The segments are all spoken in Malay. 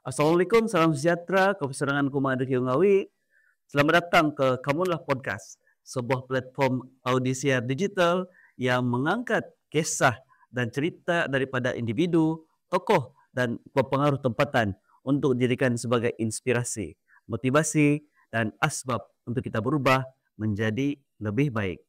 Assalamualaikum, salam sejahtera, kebesaran Kumada Ngawi. Selamat datang ke Kamulah Podcast, sebuah platform audisiar digital yang mengangkat kisah dan cerita daripada individu, tokoh, dan pepengaruh tempatan untuk dijadikan sebagai inspirasi, motivasi, dan asbab untuk kita berubah menjadi lebih baik.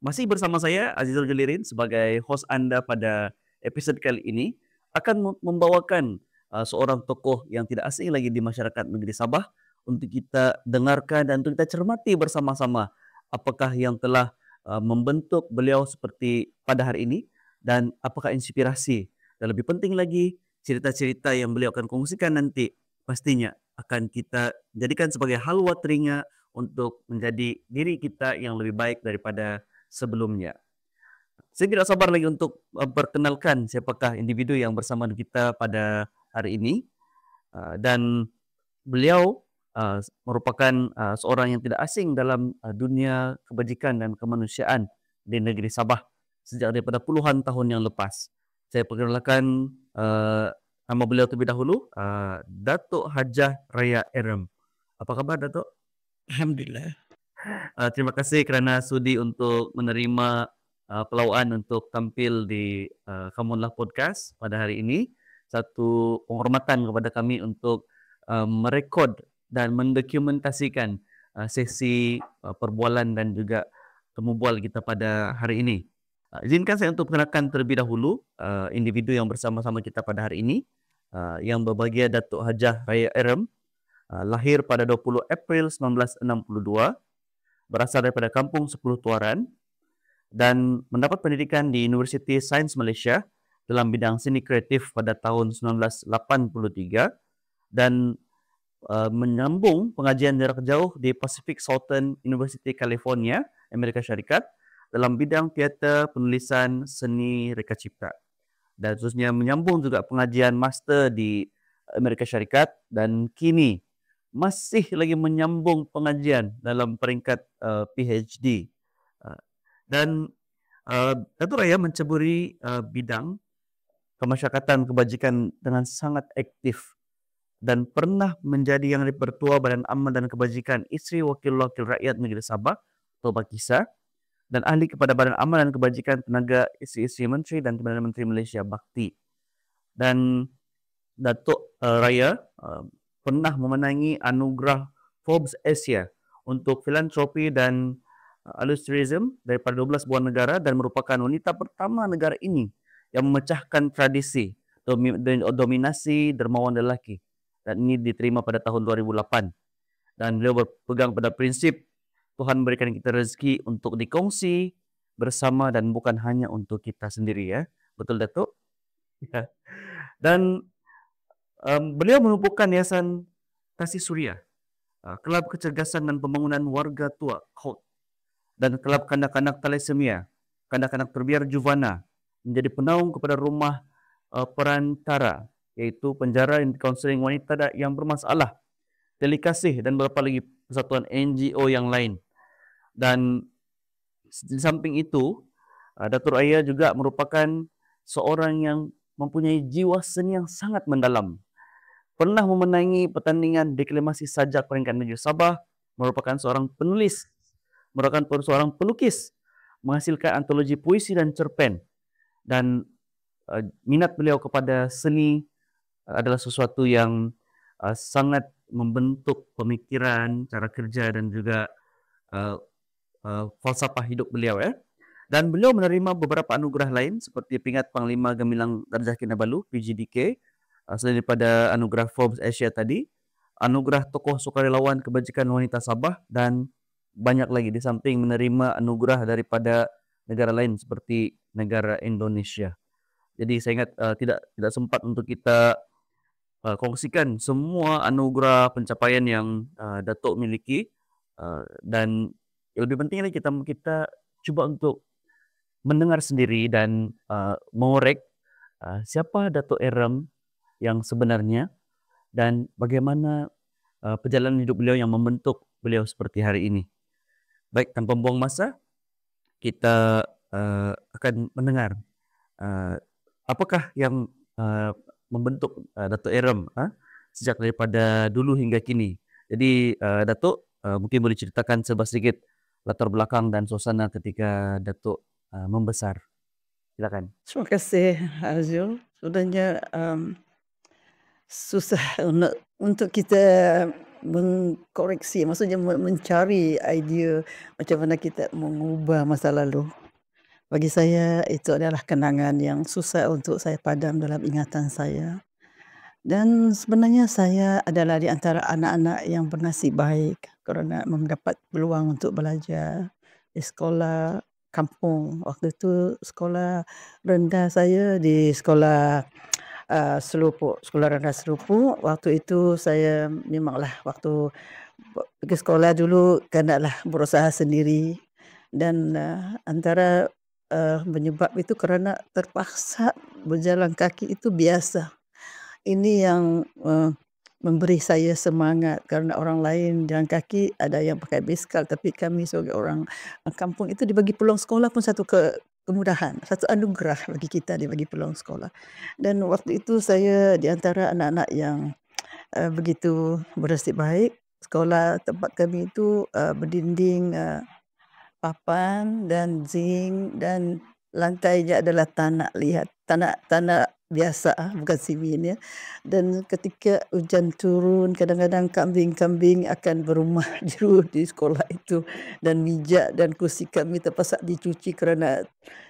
Masih bersama saya Azizul Julirin sebagai host Anda pada episod kali ini akan membawakan seorang tokoh yang tidak asing lagi di masyarakat negeri Sabah untuk kita dengarkan dan untuk kita cermati bersama-sama apakah yang telah membentuk beliau seperti pada hari ini dan apakah inspirasi dan lebih penting lagi cerita-cerita yang beliau akan kongsikan nanti pastinya akan kita jadikan sebagai halwa teringat untuk menjadi diri kita yang lebih baik daripada sebelumnya. Saya tidak sabar lagi untuk memperkenalkan siapakah individu yang bersama kita pada hari ini. Dan beliau merupakan seorang yang tidak asing dalam dunia kebajikan dan kemanusiaan di negeri Sabah sejak daripada puluhan tahun yang lepas. Saya perkenalkan nama beliau terlebih dahulu, Datuk Hajah Raya Erem. Apa khabar, Datuk? Alhamdulillah. Terima kasih kerana sudi untuk menerima pelawaan untuk tampil di Kamunlah Podcast pada hari ini. Satu penghormatan kepada kami untuk merekod dan mendokumentasikan sesi perbualan dan juga temu bual kita pada hari ini. Izinkan saya untuk perkenalkan terlebih dahulu individu yang bersama-sama kita pada hari ini, yang berbahagia Datuk Hajah Raya Erem, lahir pada 20 April 1962, berasal daripada Kampung 10 Tuaran dan mendapat pendidikan di Universiti Sains Malaysia dalam bidang seni kreatif pada tahun 1983 dan menyambung pengajian jarak jauh di Pacific Southern University California, Amerika Syarikat dalam bidang teater, penulisan, seni reka cipta. Dan terusnya menyambung juga pengajian master di Amerika Syarikat dan kini masih lagi menyambung pengajian dalam peringkat PhD. Dan Datuk Raya menceburi bidang kemasyarakatan kebajikan dengan sangat aktif dan pernah menjadi yang dipertua Badan Amal dan Kebajikan Isteri Wakil-Wakil Rakyat Negeri Sabah atau BAKISA dan ahli kepada Badan Amal dan Kebajikan Tenaga Isteri-Isteri Menteri dan Perdana Menteri Malaysia Bakti. Dan Datuk Raya pernah memenangi anugerah Forbes Asia untuk filantropi dan altruism daripada 12 buah negara dan merupakan wanita pertama negara ini yang memecahkan tradisi dominasi dermawan lelaki. Dan ini diterima pada tahun 2008. Dan beliau berpegang pada prinsip Tuhan berikan kita rezeki untuk dikongsi bersama dan bukan hanya untuk kita sendiri, ya. Betul, Datuk? Ya. Dan beliau menumpukan Yayasan Kasih Suria, Kelab Kecergasan dan Pembangunan Warga Tua KOT, dan Kelab Kanak-Kanak Thalassemia, Kanak-Kanak Terbiar Juvana, menjadi penaung kepada rumah perantara, iaitu penjara dan kaunseling wanita yang bermasalah, Telikasih dan beberapa lagi persatuan NGO yang lain. Dan di samping itu, Datuk Raya juga merupakan seorang yang mempunyai jiwa seni yang sangat mendalam. Pernah memenangi pertandingan deklamasi sajak peringkat negeri Sabah, merupakan seorang penulis, merupakan seorang pelukis, menghasilkan antologi puisi dan cerpen. Dan minat beliau kepada seni adalah sesuatu yang sangat membentuk pemikiran, cara kerja dan juga falsafah hidup beliau, ya. Dan beliau menerima beberapa anugerah lain seperti Pingat Panglima Gemilang Darjah Kinabalu PGDK, selain daripada anugerah Forbes Asia tadi, anugerah Tokoh Sukarelawan Kebajikan Wanita Sabah dan banyak lagi, di samping menerima anugerah daripada negara lain seperti negara Indonesia. Jadi saya ingat tidak sempat untuk kita kongsikan semua anugerah pencapaian yang Datuk miliki, dan yang lebih penting lagi kita kita cuba untuk mendengar sendiri dan mengorek siapa Datuk Erem yang sebenarnya dan bagaimana perjalanan hidup beliau yang membentuk beliau seperti hari ini. Baik, tanpa buang masa, kita akan mendengar apakah yang membentuk Datuk Erem sejak daripada dulu hingga kini. Jadi Datuk mungkin boleh ceritakan sedikit latar belakang dan suasana ketika Datuk membesar. Silakan. Terima kasih Azul. Sebenarnya susah untuk kita mengkoreksi, maksudnya mencari idea macam mana kita mengubah masa lalu. Bagi saya itu adalah kenangan yang susah untuk saya padam dalam ingatan saya. Dan sebenarnya saya adalah di antara anak-anak yang bernasib baik kerana mendapat peluang untuk belajar di sekolah kampung. Waktu itu sekolah rendah saya di sekolah Selupuk, sekolah rendah Selupuk. Waktu itu saya memanglah waktu pergi sekolah dulu kenalah berusaha sendiri dan antara penyebab itu kerana terpaksa berjalan kaki itu biasa. Ini yang memberi saya semangat kerana orang lain jalan kaki ada yang pakai biskal, tapi kami sebagai orang kampung itu dibagi peluang sekolah pun satu kemudahan, satu anugerah bagi kita dibagi peluang sekolah. Dan waktu itu saya di antara anak-anak yang begitu bernasib baik. Sekolah tempat kami itu berdinding papan dan zinc dan lantainya adalah tanah liat, tanah biasa bukan simen ya. Dan ketika hujan turun kadang-kadang kambing-kambing akan berumah di sekolah itu dan mijak dan kursi kami terpaksa dicuci kerana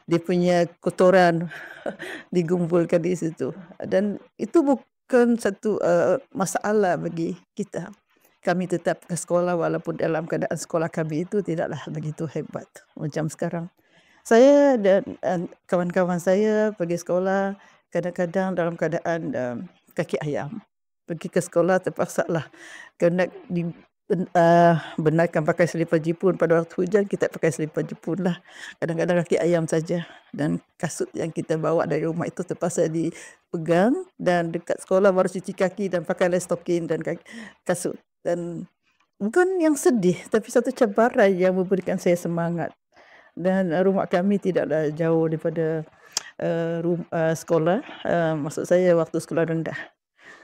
dia punya kotoran digumpulkan di situ. Dan itu bukan satu masalah bagi kita. Kami tetap ke sekolah walaupun dalam keadaan sekolah kami itu tidaklah begitu hebat macam sekarang. Saya dan kawan-kawan saya pergi sekolah kadang-kadang dalam keadaan kaki ayam. Pergi ke sekolah terpaksalah kena benarkan pakai selipar jipun. Pada waktu hujan kita pakai selipar jipun lah. Kadang-kadang kaki ayam saja. Dan kasut yang kita bawa dari rumah itu terpaksa dipegang dan dekat sekolah baru cuci kaki dan pakai stokin dan kasut. Dan bukan yang sedih tapi satu cabaran yang memberikan saya semangat. Dan rumah kami tidaklah jauh daripada sekolah, maksud saya waktu sekolah rendah.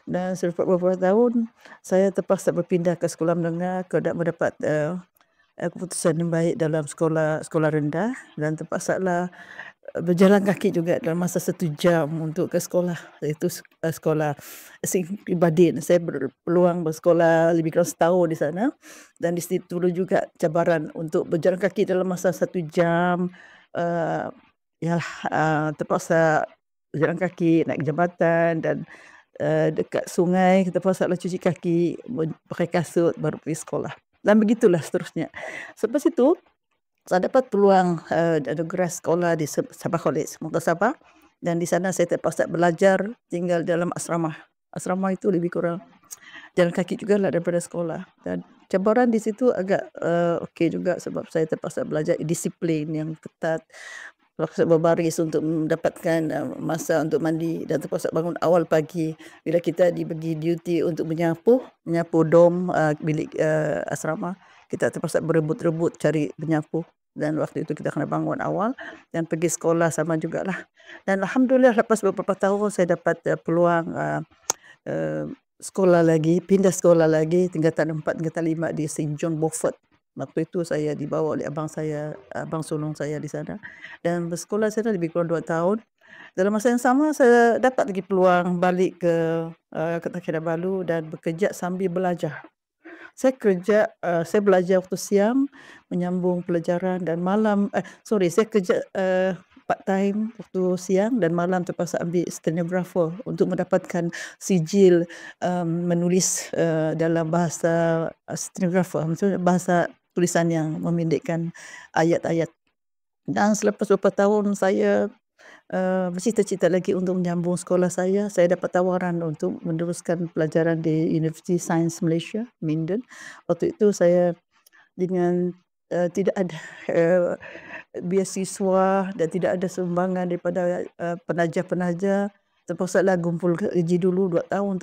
Dan selepas beberapa tahun saya terpaksa berpindah ke sekolah menengah kerana mendapat keputusan yang baik dalam sekolah rendah dan terpaksalah berjalan kaki juga dalam masa 1 jam untuk ke sekolah, iaitu sekolah Singapura Badin. Saya berpeluang bersekolah lebih kurang setahun di sana dan di situ juga cabaran untuk berjalan kaki dalam masa 1 jam. Terpaksa berjalan kaki, naik jambatan dan dekat sungai terpaksa cuci kaki, pakai kasut baru pergi sekolah. Dan begitulah seterusnya. Selepas itu saya dapat peluang anugerah sekolah di Sabah College, Muka Sabah. Dan di sana saya terpaksa belajar tinggal dalam asrama. Asrama itu lebih kurang jalan kaki juga lah daripada sekolah. Dan cabaran di situ agak okey juga sebab saya terpaksa belajar disiplin yang ketat. Terpaksa berbaris untuk mendapatkan masa untuk mandi dan terpaksa bangun awal pagi. Bila kita dibagi duty untuk menyapu dom bilik asrama, kita terpaksa berebut-rebut cari penyapu. Dan waktu itu kita kena bangun awal dan pergi sekolah sama jugalah. Dan alhamdulillah lepas beberapa tahun saya dapat peluang sekolah lagi, pindah sekolah lagi tingkatan 4, tingkatan 5 di St. John Beaufort. Waktu itu saya dibawa oleh abang saya, abang sulung saya di sana. Dan bersekolah sana lebih kurang 2 tahun. Dalam masa yang sama saya dapat lagi peluang balik ke Kota Kinabalu dan bekerja sambil belajar. Saya belajar waktu siang menyambung pelajaran dan malam saya kerja part time waktu siang dan malam terpaksa ambil stenographer untuk mendapatkan sijil menulis dalam bahasa stenographer, maksudnya bahasa tulisan yang memendekkan ayat-ayat. Dan selepas beberapa tahun saya bercita-cita lagi untuk menyambung sekolah saya dapat tawaran untuk meneruskan pelajaran di University Sains Malaysia, Minden. Waktu itu saya dengan, tidak ada, beasiswa dan tidak ada sumbangan daripada, penaja-penaja, terpaksalah kumpul gaji dulu 2 tahun,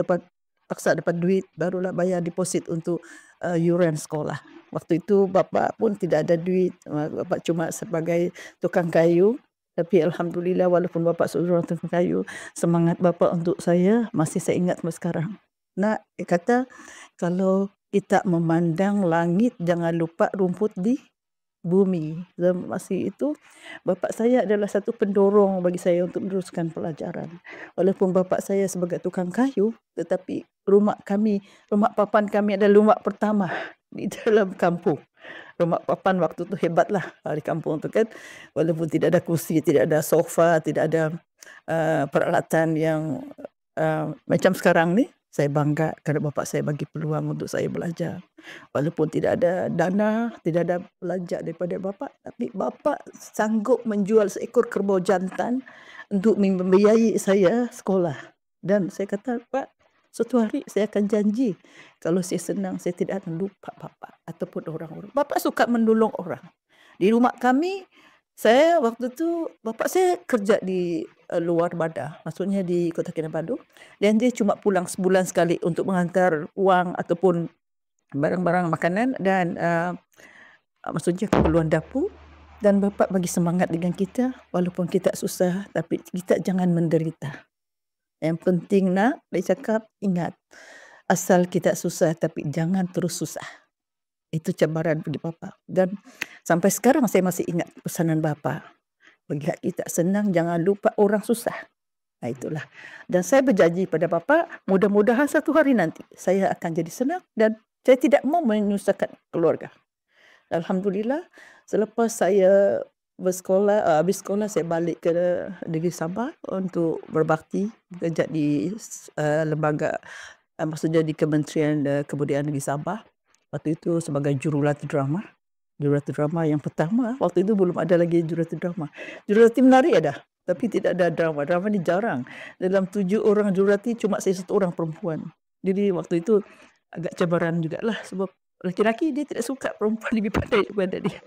paksa dapat duit, barulah bayar deposit untuk, yuran sekolah. Waktu itu bapa pun tidak ada duit, bapa cuma sebagai tukang kayu, tapi alhamdulillah walaupun bapa seorang tukang kayu, semangat bapa untuk saya masih saya ingat sampai sekarang. Nak, dia kata, "Kalau kita memandang langit, jangan lupa rumput di bumi." Masih itu, bapa saya adalah satu pendorong bagi saya untuk meneruskan pelajaran. Walaupun bapa saya sebagai tukang kayu, tetapi rumah papan kami adalah rumah pertama di dalam kampung. Rumah papan waktu tu hebatlah, di kampung tu kan. Walaupun tidak ada kursi, tidak ada sofa, tidak ada, peralatan yang, macam sekarang ni, saya bangga kerana bapa saya bagi peluang untuk saya belajar. Walaupun tidak ada dana, tidak ada belanja daripada bapa, tapi bapa sanggup menjual seekor kerbau jantan untuk membiayai saya sekolah. Dan saya kata, "Pak, suatu hari saya akan janji kalau saya senang, saya tidak akan lupa bapa ataupun orang-orang." Bapa suka menolong orang. Di rumah kami, saya waktu tu bapa saya kerja di, luar Badah, maksudnya di Kota Kinabalu, dan dia cuma pulang sebulan sekali untuk menghantar wang ataupun barang-barang makanan dan, maksudnya keperluan dapur. Dan bapa bagi semangat dengan kita, walaupun kita susah, tapi kita jangan menderita. Yang penting nak, dia cakap, ingat, asal kita susah tapi jangan terus susah. Itu cabaran bagi bapa. Dan sampai sekarang saya masih ingat pesanan bapa. Bagi kita senang, jangan lupa orang susah. Nah, itulah. Dan saya berjanji pada bapa, mudah-mudahan satu hari nanti saya akan jadi senang dan saya tidak mau menyusahkan keluarga. Alhamdulillah, selepas saya habis sekolah saya balik ke negeri Sabah untuk berbakti bekerja di, lembaga, maksudnya di Kementerian Kebudayaan Negeri Sabah. Waktu itu sebagai jurulatih drama. Jurulatih drama yang pertama, waktu itu belum ada lagi jurulatih drama. Jurulatih menari ada, tapi tidak ada drama. Drama ni jarang. Dalam 7 orang jurulatih cuma saya 1 orang perempuan. Jadi waktu itu agak cabaran jugalah sebab laki-laki dia tidak suka perempuan lebih pandai daripada dia.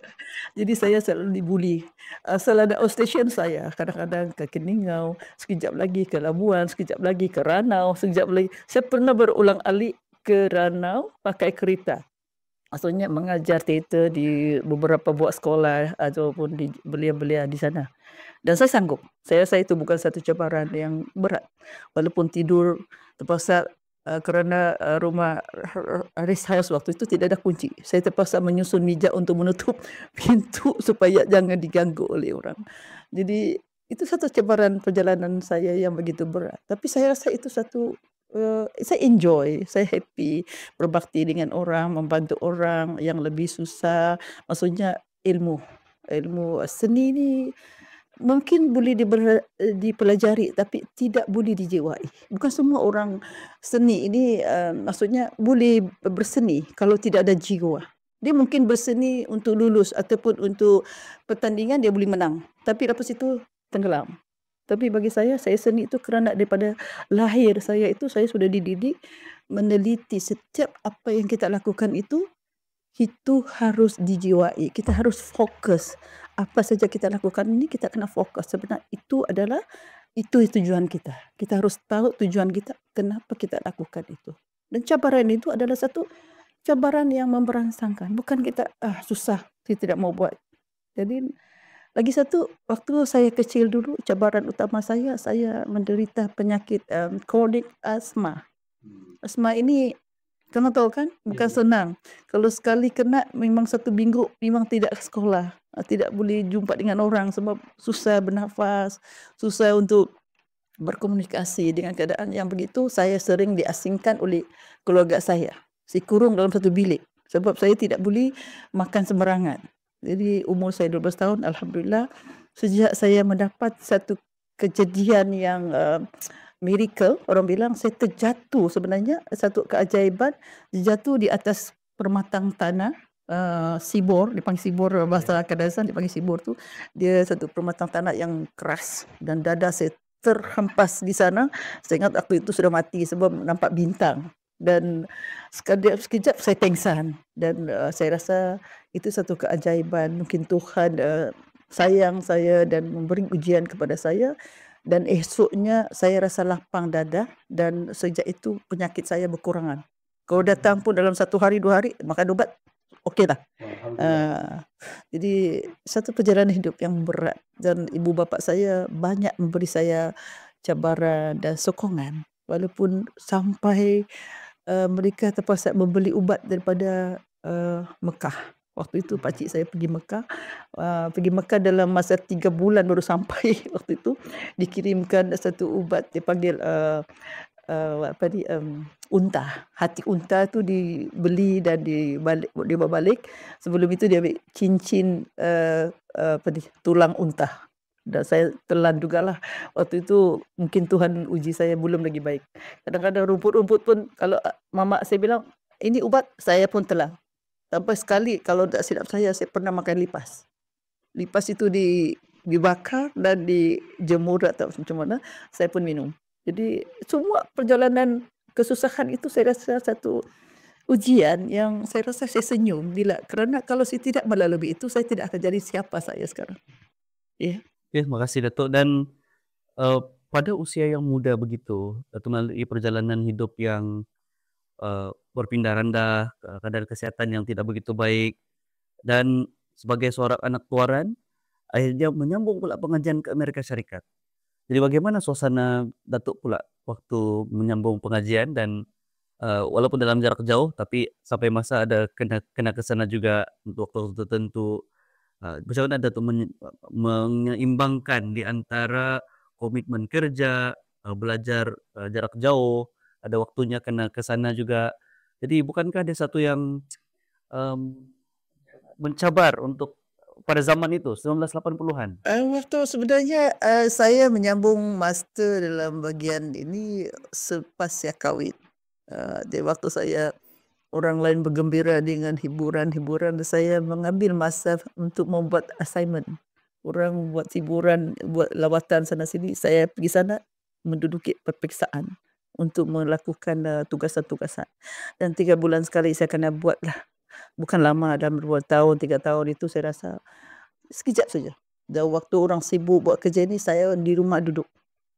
Jadi saya selalu dibuli. Asal ada outstation saya, kadang-kadang ke Keningau, sekejap lagi ke Labuan, sekejap lagi ke Ranau, sekejap lagi. Saya pernah berulang-alik ke Ranau pakai kereta. Maksudnya mengajar teater di beberapa buah sekolah ataupun di belia-belia di sana. Dan saya sanggup. Saya rasa itu bukan satu cabaran yang berat. Walaupun tidur terpaksa, kerana, rumah rest house waktu itu tidak ada kunci. Saya terpaksa menyusun meja untuk menutup pintu supaya jangan diganggu oleh orang. Jadi itu satu cabaran perjalanan saya yang begitu berat. Tapi saya rasa itu satu, saya enjoy, saya happy berbakti dengan orang, membantu orang yang lebih susah. Maksudnya ilmu seni ni mungkin boleh dipelajari tapi tidak boleh dijiwai. Bukan semua orang seni ini, maksudnya boleh berseni kalau tidak ada jiwa. Dia mungkin berseni untuk lulus ataupun untuk pertandingan dia boleh menang, tapi lepas itu tenggelam. Tapi bagi saya seni itu kerana daripada lahir saya itu saya sudah dididik meneliti setiap apa yang kita lakukan itu harus dijiwai. Kita harus fokus. Apa saja kita lakukan ini kita kena fokus. Sebenarnya itu adalah tujuan kita. Kita harus tahu tujuan kita, kenapa kita lakukan itu. Dan cabaran itu adalah satu cabaran yang memberangsangkan. Bukan kita susah, saya tidak mau buat. Jadi lagi satu, waktu saya kecil dulu cabaran utama saya menderita penyakit chronic asthma. Asma ini kamu tahu kan, bukan senang. Kalau sekali kena memang 1 minggu memang tidak ke sekolah, tidak boleh jumpa dengan orang sebab susah bernafas, susah untuk berkomunikasi. Dengan keadaan yang begitu, saya sering diasingkan oleh keluarga saya. Saya kurung dalam satu bilik sebab saya tidak boleh makan sembarangan. Jadi umur saya 12 tahun, alhamdulillah, sejak saya mendapat satu kejadian yang miracle, orang bilang saya terjatuh, sebenarnya satu keajaiban, jatuh di atas permatang tanah Sibor, dipanggil Sibor, bahasa Kadazan dipanggil Sibor tu, dia satu pematang tanah yang keras dan dada saya terhempas di sana. Saya ingat waktu itu sudah mati sebab nampak bintang dan sekejap saya pengsan dan saya rasa itu satu keajaiban. Mungkin Tuhan sayang saya dan memberi ujian kepada saya dan esoknya saya rasa lapang dada dan sejak itu penyakit saya berkurangan. Kalau datang pun dalam 1 hari 2 hari makan ubat okeylah. Jadi satu perjalanan hidup yang berat dan ibu bapa saya banyak memberi saya cabaran dan sokongan walaupun sampai mereka terpaksa membeli ubat daripada Mekah. Waktu itu pakcik saya pergi Mekah dalam masa 3 bulan baru sampai. Waktu itu dikirimkan satu ubat dipanggil unta. Hati unta tu dibeli dan dibawa balik. Sebelum itu dia ambil cincin tulang unta. Dan saya telan jugalah. Waktu itu mungkin Tuhan uji saya belum lagi baik. Kadang-kadang rumput-rumput pun kalau mama saya bilang ini ubat, saya pun telan. Sampai sekali kalau tak silap saya pernah makan lipas. Lipas itu dibakar dan dijemur atau macam mana, saya pun minum. Jadi semua perjalanan kesusahan itu saya rasa satu ujian yang saya rasa saya senyum kerana kalau saya tidak melalui itu saya tidak akan jadi siapa saya sekarang. Ya. Oke, makasih Datuk. Dan pada usia yang muda begitu, Datuk melalui perjalanan hidup yang berpindah rendah, kadar kesihatan yang tidak begitu baik, dan sebagai seorang anak tuaran, akhirnya menyambung pula pengajian ke Amerika Syarikat. Jadi bagaimana suasana Datuk pula waktu menyambung pengajian dan walaupun dalam jarak jauh, tapi sampai masa ada kena ke sana juga untuk waktu tertentu. Macam mana Datuk menyeimbangkan di antara komitmen kerja, belajar jarak jauh, ada waktunya kena ke sana juga. Jadi bukankah ada satu yang mencabar untuk pada zaman itu 1980-an? Waktu sebenarnya saya menyambung master dalam bahagian ini selepas saya kahwin. Di waktu saya orang lain bergembira dengan hiburan-hiburan, saya mengambil masa untuk membuat assignment. Orang buat hiburan, buat lawatan sana sini, saya pergi sana menduduki peperiksaan untuk melakukan tugasan-tugasan. Dan 3 bulan sekali saya kena buatlah. Bukan lama, dalam 2 tahun, 3 tahun itu saya rasa sekejap saja. Dan waktu orang sibuk buat kerja ni, saya di rumah duduk.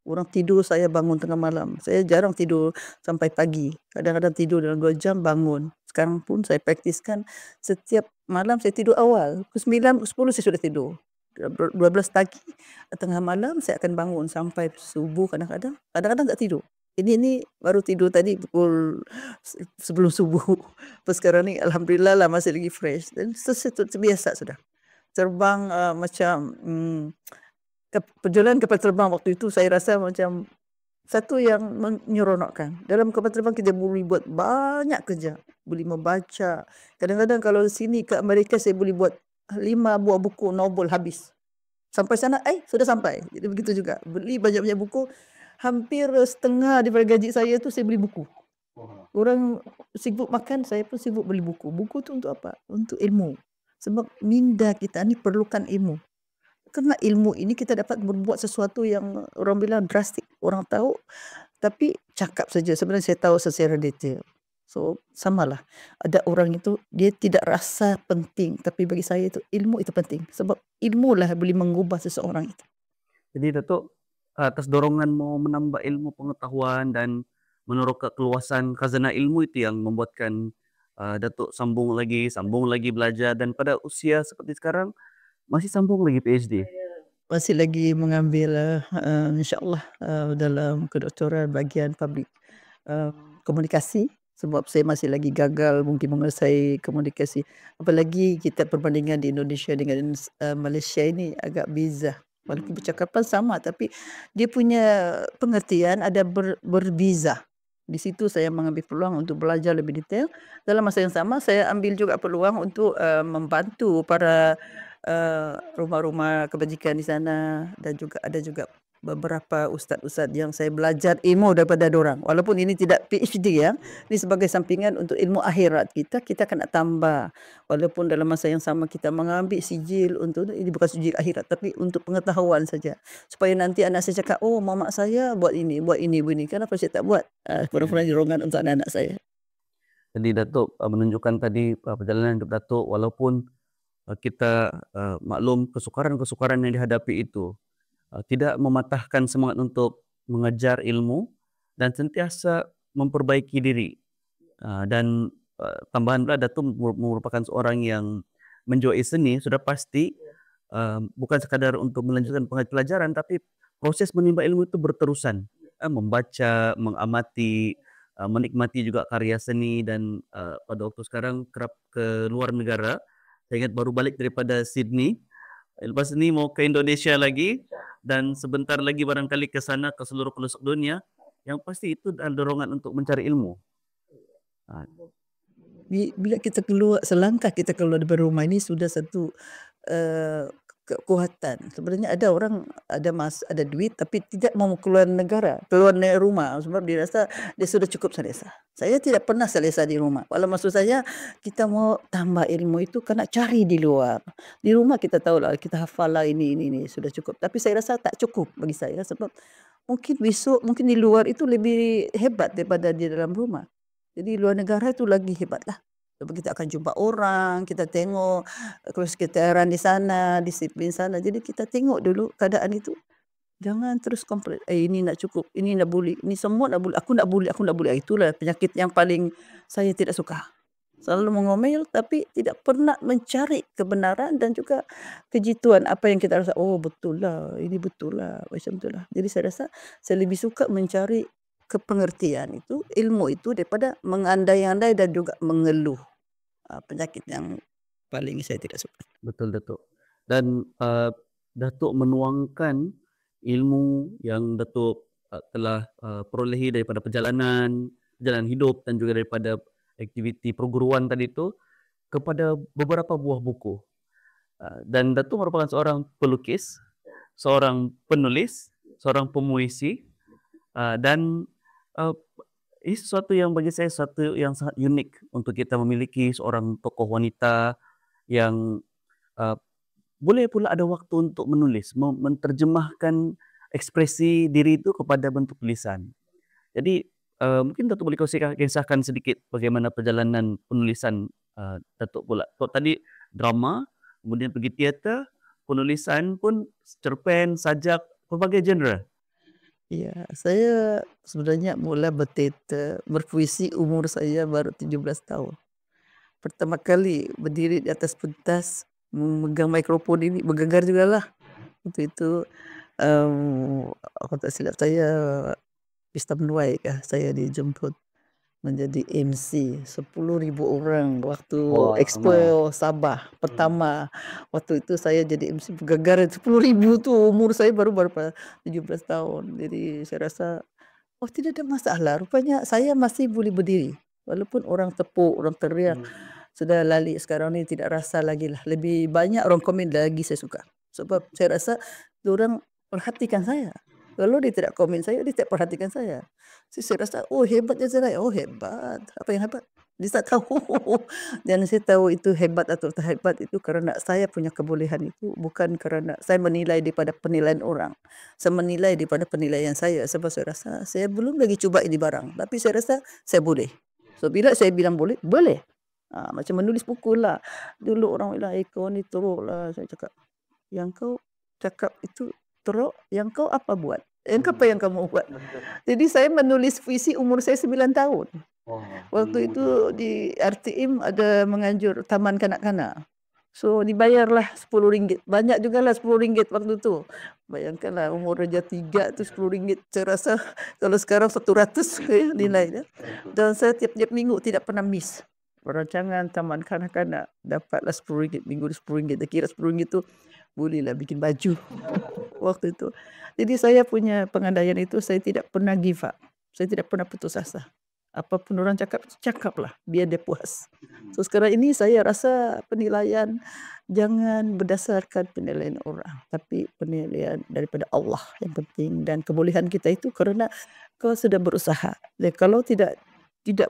Orang tidur, saya bangun tengah malam. Saya jarang tidur sampai pagi. Kadang-kadang tidur dalam 2 jam, bangun. Sekarang pun saya praktiskan setiap malam saya tidur awal. Pukul 9, pukul 10 saya sudah tidur. 12 pagi, tengah malam saya akan bangun sampai subuh kadang-kadang. Kadang-kadang tak tidur. Ini baru tidur tadi pukul sebelum subuh. Terus sekarang ni alhamdulillah lah masih lagi fresh. Dan terbiasa sudah. Terbang macam perjalanan kapal terbang waktu itu saya rasa macam satu yang menyeronokkan. Dalam kapal terbang kita boleh buat banyak kerja. Boleh membaca. Kadang-kadang kalau sini ke Amerika saya boleh buat 5 buah buku novel habis. Sampai sana, sudah sampai. Jadi begitu juga. Beli banyak-banyak buku. Hampir setengah daripada gaji saya tu saya beli buku. Orang sibuk makan, saya pun sibuk beli buku. Buku tu untuk apa? Untuk ilmu. Sebab minda kita ni perlukan ilmu. Karena ilmu ini kita dapat berbuat sesuatu yang orang bilang drastik. Orang tahu, tapi cakap saja. Sebenarnya saya tahu secara detail. So, samalah. Ada orang itu, dia tidak rasa penting. Tapi bagi saya itu, ilmu itu penting. Sebab ilmu lah boleh mengubah seseorang itu. Jadi Datuk, atas dorongan mau menambah ilmu pengetahuan dan menurut keluasan khazanah ilmu itu yang membuatkan Datuk sambung lagi belajar, dan pada usia seperti sekarang masih sambung lagi PhD. Masih lagi mengambil insyaAllah dalam kedoktoran bahagian public komunikasi. Sebab saya masih lagi gagal mungkin menguasai komunikasi. Apalagi kita perbandingan di Indonesia dengan Malaysia ini agak beza. Walaupun percakapan sama, tapi dia punya pengertian ada berbeza. Di situ saya mengambil peluang untuk belajar lebih detail. Dalam masa yang sama, saya ambil juga peluang untuk membantu para rumah-rumah kebajikan di sana, dan juga ada juga beberapa ustaz-ustaz yang saya belajar ilmu daripada dorang. Walaupun ini tidak PhD ya, ini sebagai sampingan untuk ilmu akhirat kita, kita kena tambah. Walaupun dalam masa yang sama kita mengambil sijil untuk, ini bukan sijil akhirat, tapi untuk pengetahuan saja. Supaya nanti anak saya cakap, oh mamak saya buat ini, begini. Kenapa saya tak buat? Pernah dorongan untuk anak-anak saya. Jadi Datuk menunjukkan tadi perjalanan hidup Datuk, walaupun kita maklum kesukaran-kesukaran yang dihadapi itu tidak mematahkan semangat untuk mengejar ilmu dan sentiasa memperbaiki diri. Dan tambahan pula Datuk merupakan seorang yang menjuai seni, sudah pasti bukan sekadar untuk melanjutkan pelajaran, tapi proses menimba ilmu itu berterusan. Membaca, mengamati, menikmati juga karya seni dan pada waktu sekarang kerap ke luar negara. Saya ingat baru balik daripada Sydney. Lepas ini mau ke Indonesia lagi dan sebentar lagi barangkali ke sana ke seluruh pelosok dunia. Yang pasti itu adalah dorongan untuk mencari ilmu. Bila kita keluar, selangkah kita keluar dari rumah ini sudah satu kekuatan. Sebenarnya ada orang ada duit tapi tidak mau keluar negara, keluar dari rumah sebab dia rasa dia sudah cukup selesa. Saya tidak pernah selesa di rumah. Kalau maksud saya kita mau tambah ilmu itu kena cari di luar. Di rumah kita tahu lah, kita hafal lah ini sudah cukup. Tapi saya rasa tak cukup bagi saya sebab mungkin di luar itu lebih hebat daripada di dalam rumah. Jadi luar negara itu lagi hebat lah. Sebab kita akan jumpa orang, kita tengok kesekitaran di sana, disiplin sana. Jadi kita tengok dulu keadaan itu. Jangan terus komplain, ini nak cukup, ini nak bully, ini semua nak bully, aku nak bully. Itulah penyakit yang paling saya tidak suka. Selalu mengomel tapi tidak pernah mencari kebenaran dan juga kejituan apa yang kita rasa, oh betul lah, ini betul lah, macam itulah. Jadi saya rasa saya lebih suka mencari kepengertian itu, ilmu itu daripada mengandai-andai dan juga mengeluh. Penyakit yang paling saya tidak suka. Betul Datuk. Dan Datuk menuangkan ilmu yang Datuk telah perolehi daripada perjalanan hidup dan juga daripada aktiviti perguruan tadi itu kepada beberapa buah buku. Dan Datuk merupakan seorang pelukis, seorang penulis, seorang pemuisi, dan ini sesuatu yang bagi saya sesuatu yang sangat unik untuk kita memiliki seorang tokoh wanita yang boleh pula ada waktu untuk menulis, menerjemahkan ekspresi diri itu kepada bentuk tulisan. Jadi mungkin Datuk boleh kisahkan sedikit bagaimana perjalanan penulisan Datuk pula. Tadi drama, kemudian pergi teater, penulisan pun cerpen, sajak, berbagai genre. Ya, saya sebenarnya mula berteater, berpuisi umur saya baru 17 tahun. Pertama kali berdiri di atas pentas, memegang mikrofon ini, bergegar jugalah. Waktu itu, kalau tak silap saya, Pesta Menuai saya dijemput menjadi MC 10,000 orang waktu Expo Sabah pertama. Waktu itu saya jadi MC bergegar 10,000 tu umur saya baru 17 tahun. Jadi saya rasa oh tidak ada masalah. Rupanya saya masih boleh berdiri walaupun orang tepuk, orang teriak. Sudah lali sekarang ni tidak rasa lagi lah. Lebih banyak orang komen lagi saya suka. Sebab saya rasa orang perhatikan saya. Kalau dia tidak komen saya, dia tidak perhatikan saya. Saya rasa, oh hebatnya saya. Oh hebat. Apa yang hebat? Dia tak tahu. Dan saya tahu itu hebat atau tak hebat itu kerana saya punya kebolehan itu. Bukan kerana saya menilai daripada penilaian orang. Saya menilai daripada penilaian saya. Sebab saya rasa saya belum lagi cuba ini barang. Tapi saya rasa saya boleh. So bila saya bilang boleh, boleh. Macam menulis buku lah. Dulu orang bilang, kau ni teruk lah. Saya cakap, yang kau cakap itu teruk, yang kau apa buat? Yang apa yang kamu buat? Jadi saya menulis puisi umur saya 9 tahun. Waktu itu di RTM ada menganjur taman kanak-kanak. So dibayarlah RM10. Banyak juga lah RM10 waktu tu. Bayangkanlah umur Raja 3 tu RM10. Saya rasa kalau sekarang 100 nilainya. Dan saya tiap-tiap minggu tidak pernah miss. Perancangan taman kanak-kanak dapatlah RM10. Minggu RM10. Dia kira RM10 tu bolehlah bikin baju waktu itu. Jadi saya punya pengandaian itu, saya tidak pernah give up. Saya tidak pernah putus asa. Apapun orang cakap, cakaplah biar dia puas. So sekarang ini saya rasa penilaian Jangan berdasarkan penilaian orang, tapi penilaian daripada Allah yang penting, dan kebolehan kita itu kerana kau sudah berusaha. Dan kalau tidak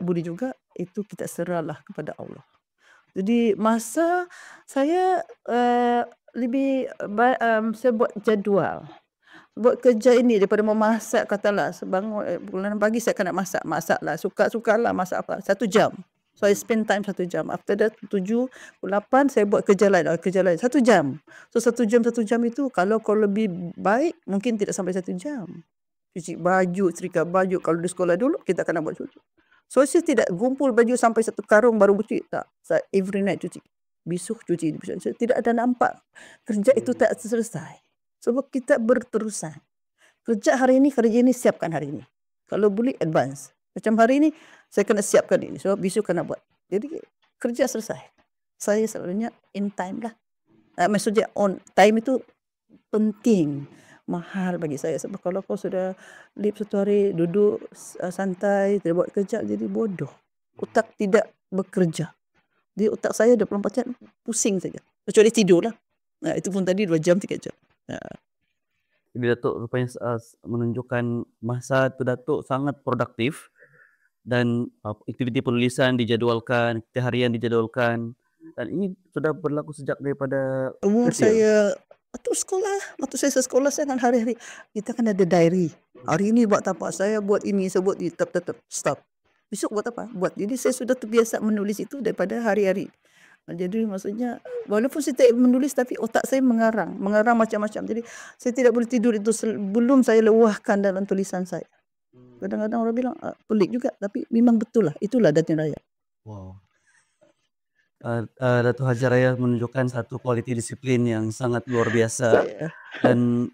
boleh juga, itu kita serahlah kepada Allah. Jadi masa saya, lebih saya buat jadual. Buat kerja ini daripada memasak, katalah bangun bulan pagi saya akan nak masak, masaklah, suka-sukalah masak apa, 1 jam. So I spend time 1 jam. After that 7, 8 saya buat kerja lain, 1 jam. So 1 jam itu kalau kau lebih baik mungkin tidak sampai 1 jam. Cuci baju, setrika baju, kalau di sekolah dulu kita akan nak buat cuci. So saya tidak gumpul baju sampai 1 karung baru cuci, tak. Saya every night cuci. Besok cuci, saya tidak ada nampak kerja itu tak selesai. Sebab kita berterusan. Kerja hari ini, siapkan hari ini. Kalau boleh advance. Macam hari ini, saya kena siapkan ini. So, besok kena buat. Jadi, kerja selesai. Saya selalunya in time lah. Maksudnya on time itu penting. Mahal bagi saya. Sebab kalau kau sudah leave satu hari, duduk santai, tidak buat kerja, jadi bodoh. Otak tidak bekerja. Jadi otak saya 24 jam pusing saja. Kecuali tidur lah. Itu pun tadi 2 jam, 3 jam. Jadi Datuk rupanya menunjukkan masa itu Datuk sangat produktif dan aktiviti penulisan dijadwalkan, aktiviti harian dijadwalkan, dan ini sudah berlaku sejak daripada Umur kecil. saya waktu saya sekolah saya kan hari-hari kita kan ada diary. Hari ini buat apa? Saya buat ini, saya buat ini, tetap stop. Besok buat apa? Buat. Jadi saya sudah terbiasa menulis itu daripada hari-hari. Jadi maksudnya walaupun saya tak menulis tapi otak saya mengarang macam-macam. Jadi saya tidak boleh tidur itu sebelum saya luahkan dalam tulisan saya. Kadang-kadang orang bilang pelik juga, tapi memang betul lah. Itulah Datin Raya. Wow. Datuk Haji Raya menunjukkan satu kualiti disiplin yang sangat luar biasa, dan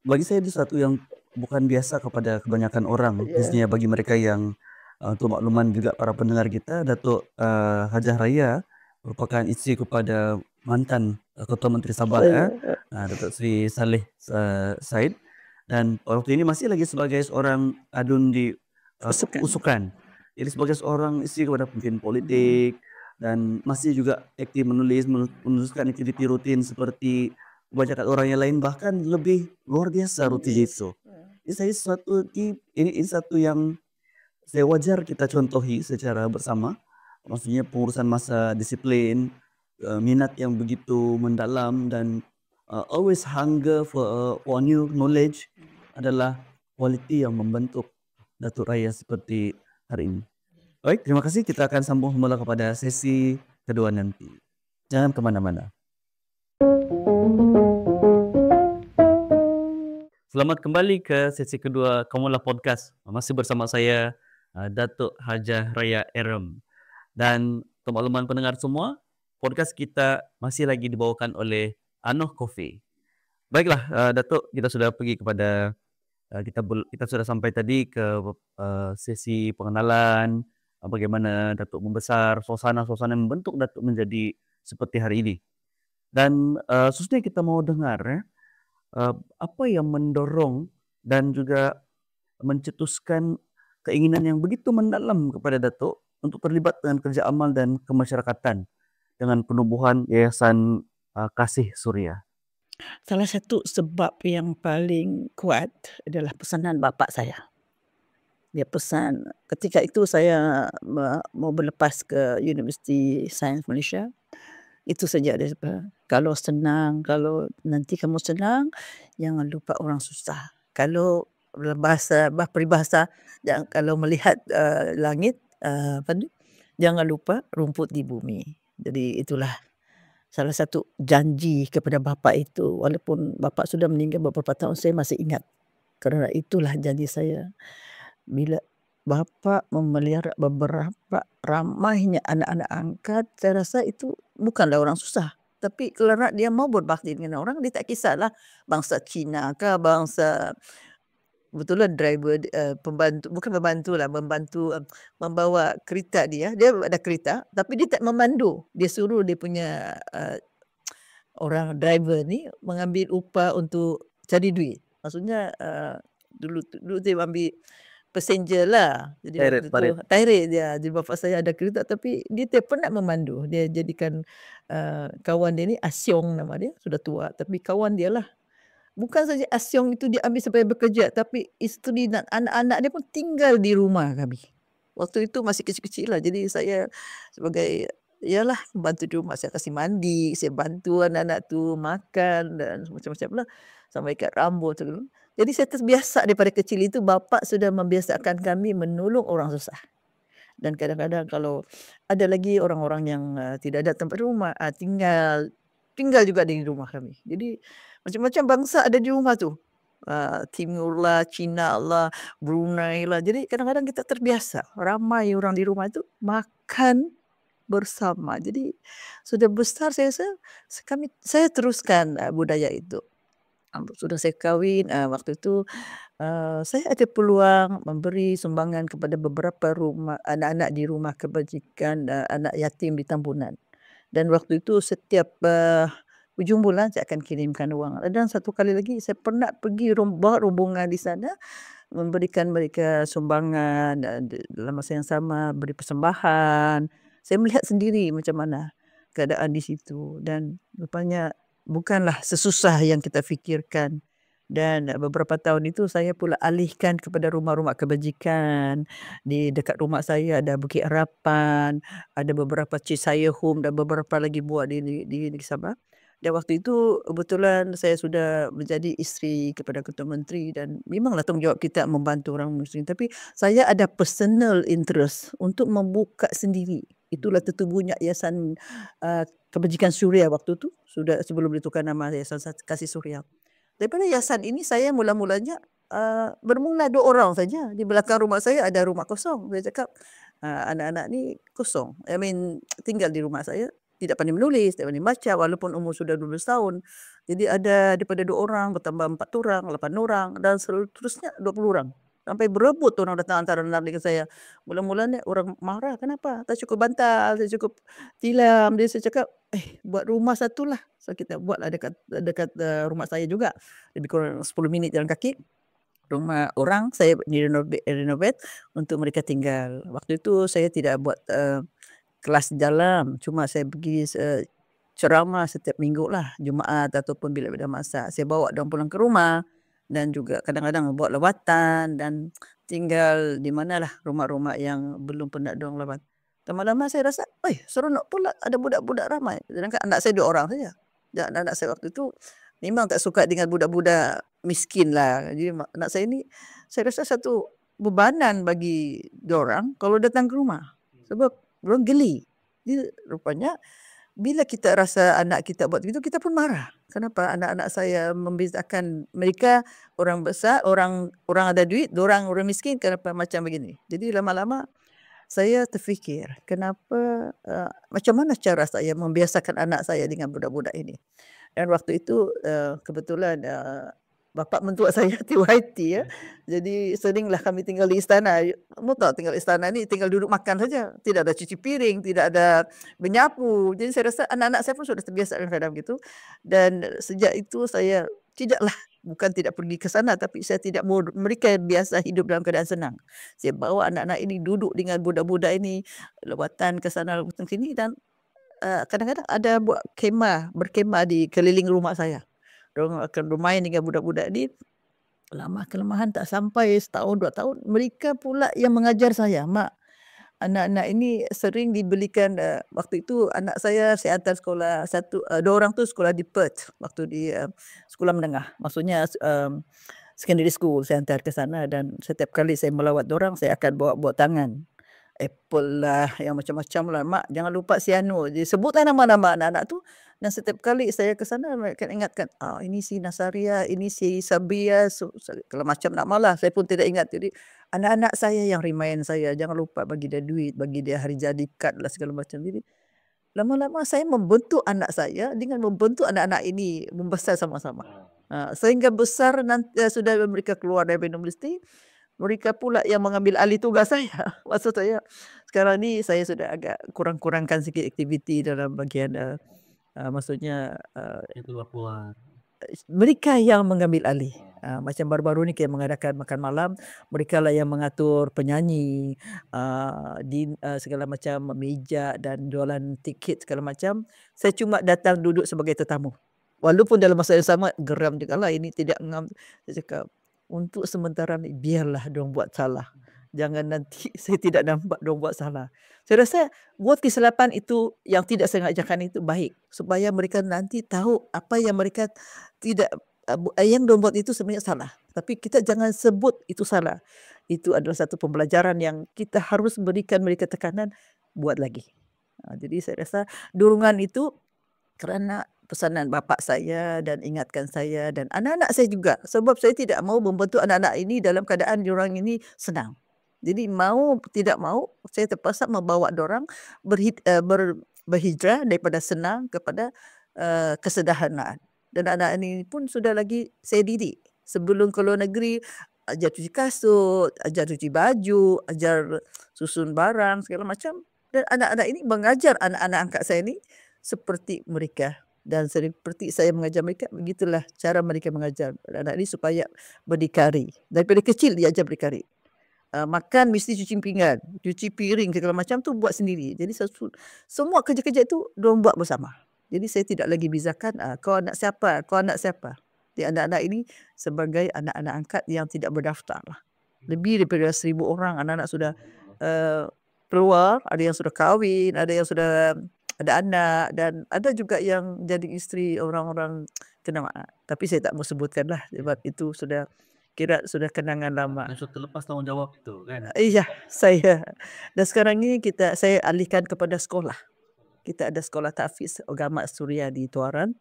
bagi saya itu satu yang bukan biasa kepada kebanyakan orang, khususnya bagi mereka yang untuk makluman juga para pendengar kita, Datuk Hajah Raya merupakan isteri kepada mantan Ketua Menteri Sabah, Datuk Sri Saleh Said, dan waktu ini masih lagi sebagai seorang adun di Usukan. Jadi sebagai seorang isteri kepada pemimpin politik, dan masih juga aktif menuliskan aktiviti rutin seperti kebanyakan orang yang lain, bahkan lebih luar biasa rutin itu. Ini satu yang saya wajar kita contohi secara bersama. Maksudnya pengurusan masa, disiplin, minat yang begitu mendalam, dan always hunger for new knowledge adalah kualiti yang membentuk Datuk Raya seperti hari ini. Baik, terima kasih. Kita akan sambung semula kepada sesi kedua nanti. Jangan kemana-mana. Selamat kembali ke sesi kedua Kamulah Podcast. Masih bersama saya, Datuk Hajah Raya Erem. Dan untuk makluman pendengar semua, podcast kita masih lagi dibawakan oleh Anoh Coffee. Baiklah, Datuk, kita sudah pergi kepada kita sudah sampai tadi ke sesi pengenalan, bagaimana Datuk membesar, suasana-suasana yang membentuk Datuk menjadi seperti hari ini. Dan khususnya kita mau dengar apa yang mendorong dan juga mencetuskan keinginan yang begitu mendalam kepada Datuk untuk terlibat dengan kerja amal dan kemasyarakatan dengan penubuhan Yayasan Kasih Suria. Salah satu sebab yang paling kuat adalah pesanan bapa saya. Dia pesan, ketika itu saya mau berlepas ke Universiti Sains Malaysia. Itu saja dia cakap, kalau nanti kamu senang, jangan lupa orang susah. Kalau peribahasa, kalau melihat langit, jangan lupa rumput di bumi. Jadi itulah salah satu janji kepada bapa itu. Walaupun bapa sudah meninggal beberapa tahun, saya masih ingat. Kerana itulah janji saya. Bila bapa memelihara beberapa ramainya anak-anak angkat, saya rasa itu bukanlah orang susah. Tapi kerana dia mau berbakti dengan orang, dia tak kisahlah bangsa Cina ke, bangsa betulan driver, membantu membawa kereta dia. Dia ada kereta, tapi dia tak memandu. Dia suruh dia punya orang driver ni mengambil upah untuk cari duit. Maksudnya dulu dia ambil passenger lah. Jadi waktu Pirate. tu pirate dia. Jadi bapa saya ada kereta tapi dia tak pernah memandu. Dia jadikan kawan dia ni Asyong nama dia, sudah tua tapi kawan dia lah. Bukan saja Asyong itu dia ambil supaya bekerja, tapi isteri dan anak-anak dia pun tinggal di rumah kami. Waktu itu masih kecil-kecil lah. Jadi saya sebagai yalah bantu di rumah, saya kasih mandi, saya bantu anak-anak tu makan dan macam-macam lah. Sampai ikat rambut segala. Jadi saya terbiasa daripada kecil itu bapa sudah membiasakan kami menolong orang susah. Dan kadang-kadang kalau ada lagi orang-orang yang tidak ada tempat rumah, tinggal juga di rumah kami. Jadi macam-macam bangsa ada di rumah tu. Timur lah, Cina lah, Brunei lah. Jadi kadang-kadang kita terbiasa ramai orang di rumah tu makan bersama. Jadi sudah besar saya rasa saya teruskan budaya itu. Sudah saya kahwin waktu itu saya ada peluang memberi sumbangan kepada beberapa rumah anak-anak di rumah kebajikan anak yatim di Tambunan. Dan waktu itu setiap hujung bulan saya akan kirimkan wang. Dan satu kali lagi saya pernah pergi bawa rombongan di sana memberikan mereka sumbangan dalam masa yang sama beri persembahan. Saya melihat sendiri macam mana keadaan di situ dan rupanya bukanlah sesusah yang kita fikirkan. Dan beberapa tahun itu saya pula alihkan kepada rumah-rumah kebajikan. Di dekat rumah saya ada Bukit Harapan, ada beberapa Cisaya Home dan beberapa lagi buat di Negeri Sabah. Dan waktu itu kebetulan saya sudah menjadi isteri kepada Ketua Menteri dan memanglah tanggungjawab kita membantu orang muslim. Tapi saya ada personal interest untuk membuka sendiri. Itulah tertubuhnya Yayasan Kebajikan Suria waktu tu, sudah sebelum ditukar nama Yayasan Kasih Suria. Daripada yayasan ini saya mula-mulanya bermula 2 orang saja. Di belakang rumah saya ada rumah kosong. Saya cakap anak-anak ni kosong. Tinggal di rumah saya. Tidak pandai menulis, tidak pandai baca walaupun umur sudah 12 tahun. Jadi ada daripada 2 orang bertambah 4 orang, 8 orang dan seterusnya 20 orang. Sampai berebut orang datang antara dengan saya. Mula-mulanya orang marah, kenapa? Tak cukup bantal, tak cukup tilam. Dia saya cakap, buat rumah satu lah. So kita buatlah dekat rumah saya juga. Lebih kurang 10 minit jalan kaki. Rumah orang saya renovate untuk mereka tinggal. Waktu itu saya tidak buat kelas dalam. Cuma saya pergi ceramah setiap minggu lah. Jumaat ataupun bila-bila masa. Saya bawa diorang pulang ke rumah. Dan juga kadang-kadang buat lawatan dan tinggal di manalah rumah-rumah yang belum pernah diorang lawat. Lama-lama saya rasa, seronok pula ada budak-budak ramai. Sedangkan anak saya 2 orang saja. Dan anak saya waktu itu memang tak suka dengan budak-budak miskin lah. Jadi anak saya ni, saya rasa satu bebanan bagi diorang kalau datang ke rumah. Sebab diorang geli. Jadi rupanya bila kita rasa anak kita buat begitu, kita pun marah. Kenapa anak-anak saya membezakan mereka orang besar, orang ada duit, orang miskin, kenapa macam begini. Jadi lama-lama saya terfikir, kenapa macam mana cara saya membiasakan anak saya dengan budak-budak ini. Dan waktu itu kebetulan bapa mentua saya TYT ya. Jadi seringlah kami tinggal di istana. Kamu tahu tinggal istana ni tinggal duduk makan saja. Tidak ada cuci piring, tidak ada menyapu. Jadi saya rasa anak-anak saya pun sudah terbiasa dengan keadaan begitu. Dan sejak itu saya bukan tidak pergi ke sana, tapi saya tidak mau mereka biasa hidup dalam keadaan senang. Saya bawa anak-anak ini duduk dengan budak-budak ini, lawatan ke sana, lawatan ke sini dan kadang-kadang ada buat berkemah di keliling rumah saya. Diorang akan bermain dengan budak-budak ni. Lama kelemahan tak sampai setahun 2 tahun, mereka pula yang mengajar saya. Mak, anak-anak ini sering dibelikan waktu itu anak saya hantar sekolah 2 orang tu sekolah di Perth waktu di sekolah menengah. Maksudnya secondary school saya hantar ke sana dan setiap kali saya melawat diorang saya akan bawa tangan. Apple lah, yang macam-macam lah. Mak, jangan lupa Siano. Jadi sebutlah nama-nama anak-anak tu. Dan setiap kali saya ke sana, mereka ingatkan, ini si Nasaria, ini si Sabia. Kalau macam nama lah, saya pun tidak ingat. Jadi anak-anak saya yang remind saya, jangan lupa bagi dia duit, bagi dia hari jadi kad lah segala macam. Jadi lama-lama saya membentuk anak saya dengan membentuk anak-anak ini membesar sama-sama. Sehingga besar nanti sudah mereka keluar dari universiti, mereka pula yang mengambil alih tugas saya. Maksud saya, sekarang ni saya sudah agak kurang-kurangkan sikit aktiviti dalam bagian maksudnya Itu keluar. mereka yang mengambil alih. Macam baru-baru ni kita mengadakan makan malam, mereka lah yang mengatur penyanyi, segala macam meja dan jualan tiket segala macam. Saya cuma datang duduk sebagai tetamu. Walaupun dalam masa yang sama geram jugalah, ini tidak ngam. Saya cakap, untuk sementara ni biarlah diorang buat salah. Jangan nanti saya tidak nampak diorang buat salah. Saya rasa buat kesilapan itu yang tidak sengajakan itu baik, supaya mereka nanti tahu apa yang mereka tidak yang diorang buat itu sebenarnya salah. Tapi kita jangan sebut itu salah. Itu adalah satu pembelajaran yang kita harus berikan mereka tekanan, buat lagi. Jadi saya rasa dorongan itu kerana pesanan bapa saya dan ingatkan saya dan anak-anak saya juga. Sebab saya tidak mau membentuk anak-anak ini dalam keadaan diorang ini senang. Jadi mau tidak mau saya terpaksa membawa diorang berhijrah daripada senang kepada kesederhanaan. Dan anak-anak ini pun sudah lagi saya didik. Sebelum ke luar negeri, ajar cuci kasut, ajar cuci baju, ajar susun barang segala macam. Dan anak-anak ini mengajar anak-anak angkat saya ni seperti mereka. Dan seperti saya mengajar mereka, begitulah cara mereka mengajar anak ini supaya berdikari. Daripada kecil diajar berdikari. Makan mesti cuci pinggan, cuci piring segala macam tu buat sendiri. Jadi semua kerja-kerja itu diorang buat bersama. Jadi saya tidak lagi bezakan kau anak siapa, kau anak siapa. Jadi anak-anak ini sebagai anak-anak angkat yang tidak berdaftar lah. Lebih daripada 1,000 orang anak-anak sudah keluar, ada yang sudah kahwin, ada yang sudah ada anak, dan ada juga yang jadi isteri orang-orang kena. Tapi saya tak mau sebutkan lah, sebab itu sudah sudah kenangan lama. Dan sudah terlepas tanggungjawab itu kan. Iya, saya. Dan sekarang ini saya alihkan kepada sekolah. Kita ada sekolah tahfiz agama Suria di Tuaran.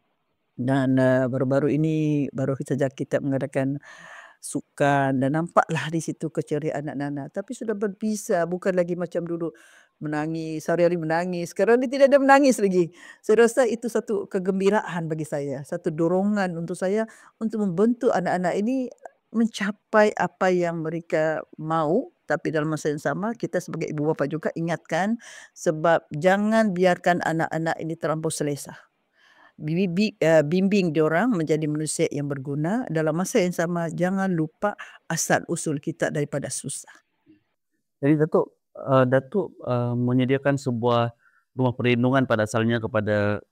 Dan baru-baru ini baru saja kita mengadakan sukan dan nampaklah di situ keceriaan anak-anak. Tapi sudah berbisa, bukan lagi macam dulu menangis, hari-hari menangis. Sekarang ni tidak ada menangis lagi. Saya rasa itu satu kegembiraan bagi saya, satu dorongan untuk saya untuk membentuk anak-anak ini mencapai apa yang mereka mau. Tapi dalam masa yang sama kita sebagai ibu bapa juga ingatkan, sebab jangan biarkan anak-anak ini terlampau selesa. Bimbing diorang menjadi manusia yang berguna. Dalam masa yang sama jangan lupa asal usul kita daripada susah. Jadi Datuk menyediakan sebuah rumah perlindungan pada asalnya kepada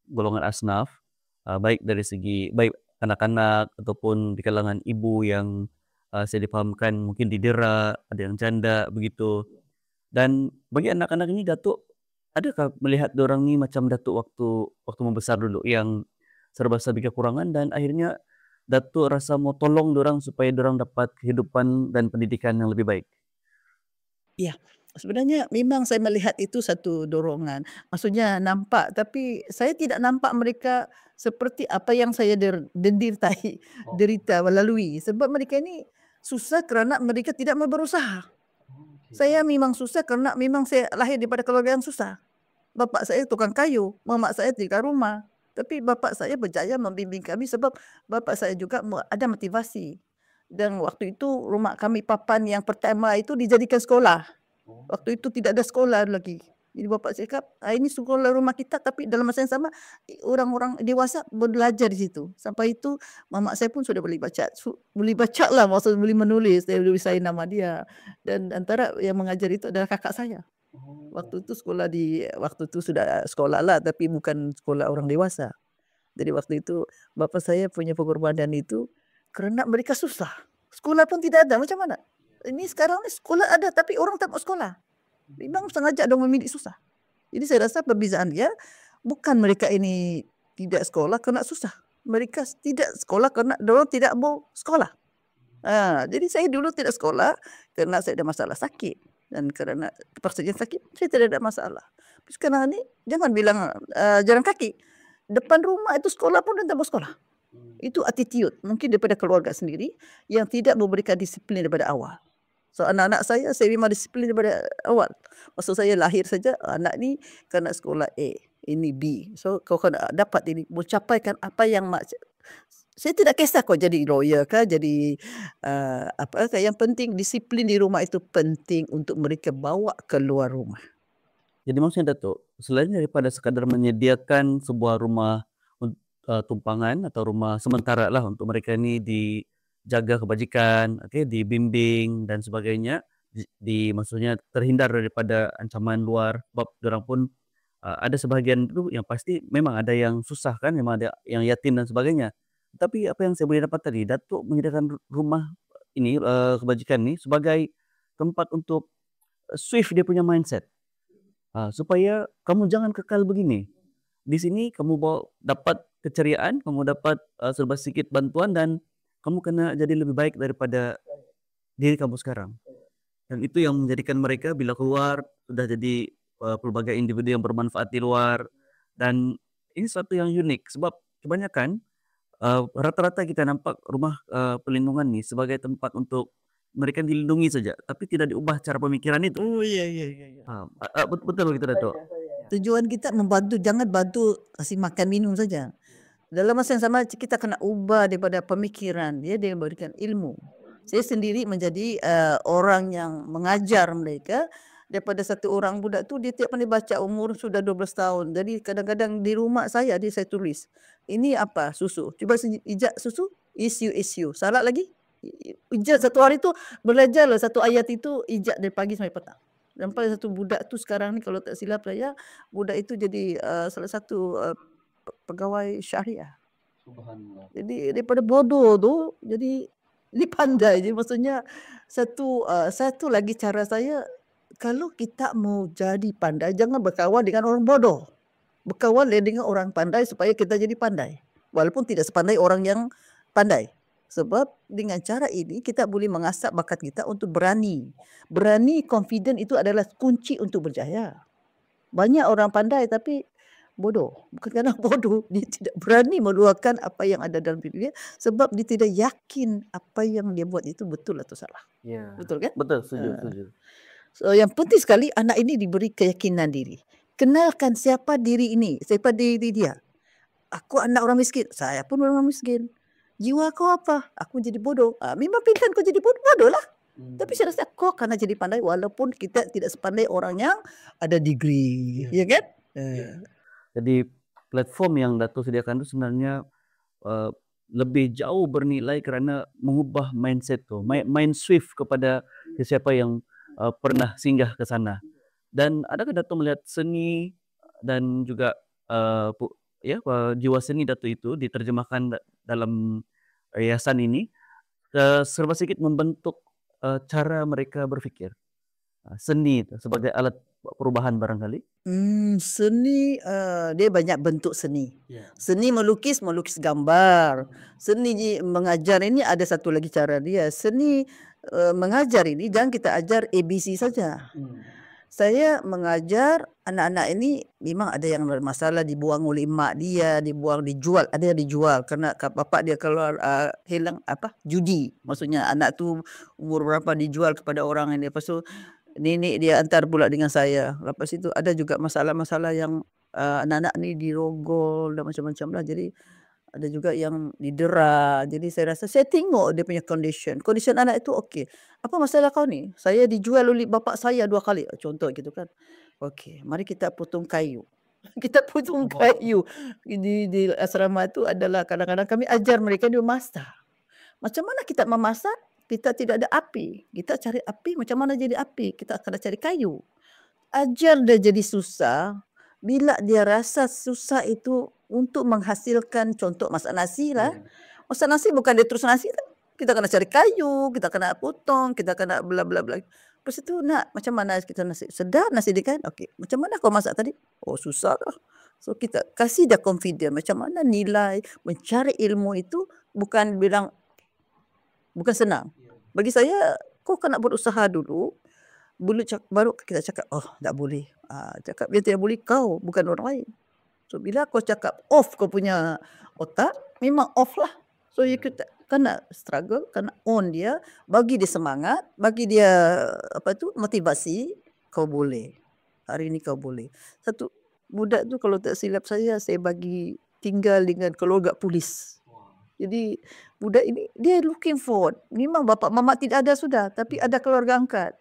golongan asnaf, baik dari segi baik anak-anak ataupun di kalangan ibu yang saya difahamkan mungkin didera, ada yang janda begitu. Dan bagi anak-anak ini, Datuk, adakah melihat diorang ni macam Datuk waktu membesar dulu yang serba-serbi kekurangan dan akhirnya Datuk rasa mau tolong diorang supaya diorang dapat kehidupan dan pendidikan yang lebih baik? Ya, sebenarnya memang saya melihat itu satu dorongan. Maksudnya nampak, tapi saya tidak nampak mereka seperti apa yang saya derita melalui. Sebab mereka ini susah kerana mereka tidak mau berusaha. Saya memang susah kerana memang saya lahir daripada keluarga yang susah. Bapa saya tukang kayu, mak saya tinggal rumah. Tapi bapa saya berjaya membimbing kami sebab bapa saya juga ada motivasi. Dan waktu itu rumah kami papan yang pertama itu dijadikan sekolah. Waktu itu tidak ada sekolah lagi. Jadi bapa saya cakap, ini sekolah rumah kita, tapi dalam masa yang sama orang-orang dewasa belajar di situ. Sampai itu mama saya pun sudah boleh baca. Boleh baca lah, maksud boleh menulis. Saya boleh saya nama dia. Dan antara yang mengajar itu adalah kakak saya. Waktu itu waktu itu sudah sekolah lah, tapi bukan sekolah orang dewasa. Jadi waktu itu bapa saya punya pengorbanan itu kerana mereka susah. Sekolah pun tidak ada, macam mana? Ini sekarang ni sekolah ada tapi orang tak mau sekolah. Memang sengaja dong memilih susah. Jadi saya rasa perbezaan dia bukan mereka ini tidak sekolah kerana susah. Mereka tidak sekolah kerana dorang tidak mau sekolah. Jadi saya dulu tidak sekolah kerana saya ada masalah sakit. Dan kerana terpaksa sakit, saya tidak ada masalah. Tapi sekarang ni jangan bilang jalan kaki. Depan rumah itu sekolah pun tak mau sekolah. Itu attitude mungkin daripada keluarga sendiri yang tidak memberikan disiplin daripada awal. So anak-anak saya memang disiplin daripada awal. Maksud saya lahir saja anak ni kena sekolah A, ini B. So kau kena dapat ini, mencapaikan apa yang saya tidak kisah kau jadi lawyer kah, jadi yang penting disiplin di rumah itu penting untuk mereka bawa keluar rumah. Jadi maksudnya Datuk, selain daripada sekadar menyediakan sebuah rumah tumpangan atau rumah sementara lah untuk mereka ni dijaga kebajikan, okey, dibimbing dan sebagainya. Maksudnya terhindar daripada ancaman luar sebab dorang pun, ada sebahagian tu yang pasti memang ada yang susah kan, memang ada yang yatim dan sebagainya. Tapi apa yang saya boleh dapat tadi, Datuk menyediakan rumah ini, kebajikan ni sebagai tempat untuk swift dia punya mindset, supaya kamu jangan kekal begini. Di sini kamu dapat keceriaan, kamu dapat, serba sedikit bantuan dan kamu kena jadi lebih baik daripada diri kamu sekarang. Dan itu yang menjadikan mereka bila keluar sudah jadi, pelbagai individu yang bermanfaat di luar. Dan ini suatu yang unik sebab kebanyakan, rata-rata kita nampak rumah, perlindungan ni sebagai tempat untuk mereka dilindungi saja, tapi tidak diubah cara pemikiran itu. Oh, iya. Betul begitu, Datuk? Tujuan kita membantu, jangan bantu kasih makan minum saja. Dalam masa yang sama kita kena ubah daripada pemikiran dia dengan berikan ilmu. Saya sendiri menjadi orang yang mengajar mereka. Daripada satu orang budak tu dia tiap pandai baca, umur sudah 12 tahun. Jadi kadang-kadang di rumah saya saya tulis, ini apa? Susu. Cuba ijak susu, isu. Salah lagi? Ijak satu hari tu belajarlah satu ayat itu, ijak dari pagi sampai petang. Sampai satu budak tu sekarang ni kalau tak silap saya, budak itu jadi salah satu pegawai syariah. Subhanallah. Jadi daripada bodoh tu jadi ini pandai. Jadi maksudnya satu lagi cara saya, kalau kita mau jadi pandai jangan berkawan dengan orang bodoh. Berkawan dengan orang pandai supaya kita jadi pandai. Walaupun tidak sepandai orang yang pandai. Sebab dengan cara ini kita boleh mengasah bakat kita untuk berani. Berani, confident itu adalah kunci untuk berjaya. Banyak orang pandai tapi bodoh. Bukan kerana bodoh, dia tidak berani meluahkan apa yang ada dalam diri dia sebab dia tidak yakin apa yang dia buat itu betul atau salah. Ya. Betul kan? Betul, setuju. So yang penting sekali anak ini diberi keyakinan diri. Kenalkan siapa diri ini, siapa diri dia. Aku anak orang miskin, saya pun orang miskin. Jiwa kau apa? Aku jadi bodoh. Memang pilihan kau jadi bodoh lah. Tapi saya rasa kau karena jadi pandai walaupun kita tidak sepandai orang yang ada degree. Ya kan? Jadi platform yang Datuk sediakan itu sebenarnya lebih jauh bernilai kerana mengubah mindset tu, mind swift kepada sesiapa yang pernah singgah ke sana. Dan adakah Datuk melihat seni dan juga jiwa seni Datuk itu diterjemahkan dalam yayasan ini serba sedikit membentuk cara mereka berfikir, seni itu sebagai alat perubahan barangkali? Seni dia banyak bentuk seni. Seni melukis gambar. Seni mengajar ini ada satu lagi cara dia. Seni mengajar ini jangan kita ajar ABC saja. Saya mengajar anak-anak ini memang ada yang bermasalah dibuang oleh mak dia, dijual, ada yang dijual kerana bapak dia keluar hilang judi. Maksudnya anak tu umur berapa dijual kepada orang ini. Lepas tu nenek dia antar pula dengan saya. Lepas itu ada juga masalah-masalah yang anak-anak ni dirogol dan macam-macam lah. Jadi ada juga yang didera. Jadi saya rasa saya tengok dia punya condition anak itu okey. Apa masalah kau ni? Saya dijual oleh bapak saya 2 kali. Contoh gitu kan. Okey, mari kita potong kayu. Kita potong kayu. Di asrama itu adalah kadang-kadang kami ajar mereka dia memasak. Macam mana kita memasak? Kita tidak ada api. Kita cari api, macam mana jadi api? Kita akan cari kayu. Ajar dia jadi susah. Bila dia rasa susah itu untuk menghasilkan contoh masak nasi lah. Masak nasi bukan dia terus nasi kan. Kita kena cari kayu, kita kena potong, kita kena bla bla bla. Lepas itu nak macam mana kita nasi? Sedap nasi dia kan? Okey. Macam mana kau masak tadi? Oh susah lah. So kita kasih dia confident. Macam mana nilai mencari ilmu itu bukan senang. Bagi saya, kau kena berusaha dulu. Baru kita cakap, oh tak boleh. Cakap dia tidak boleh kau, bukan orang lain. So bila kau cakap off kau punya otak, memang off lah. So you kena struggle, kena on dia, bagi dia semangat, bagi dia motivasi, kau boleh. Hari ini kau boleh. Satu budak tu kalau tak silap saya bagi tinggal dengan keluarga polis. Jadi budak ini dia looking forward. Memang bapak mama tidak ada sudah, tapi ada keluarga angkat.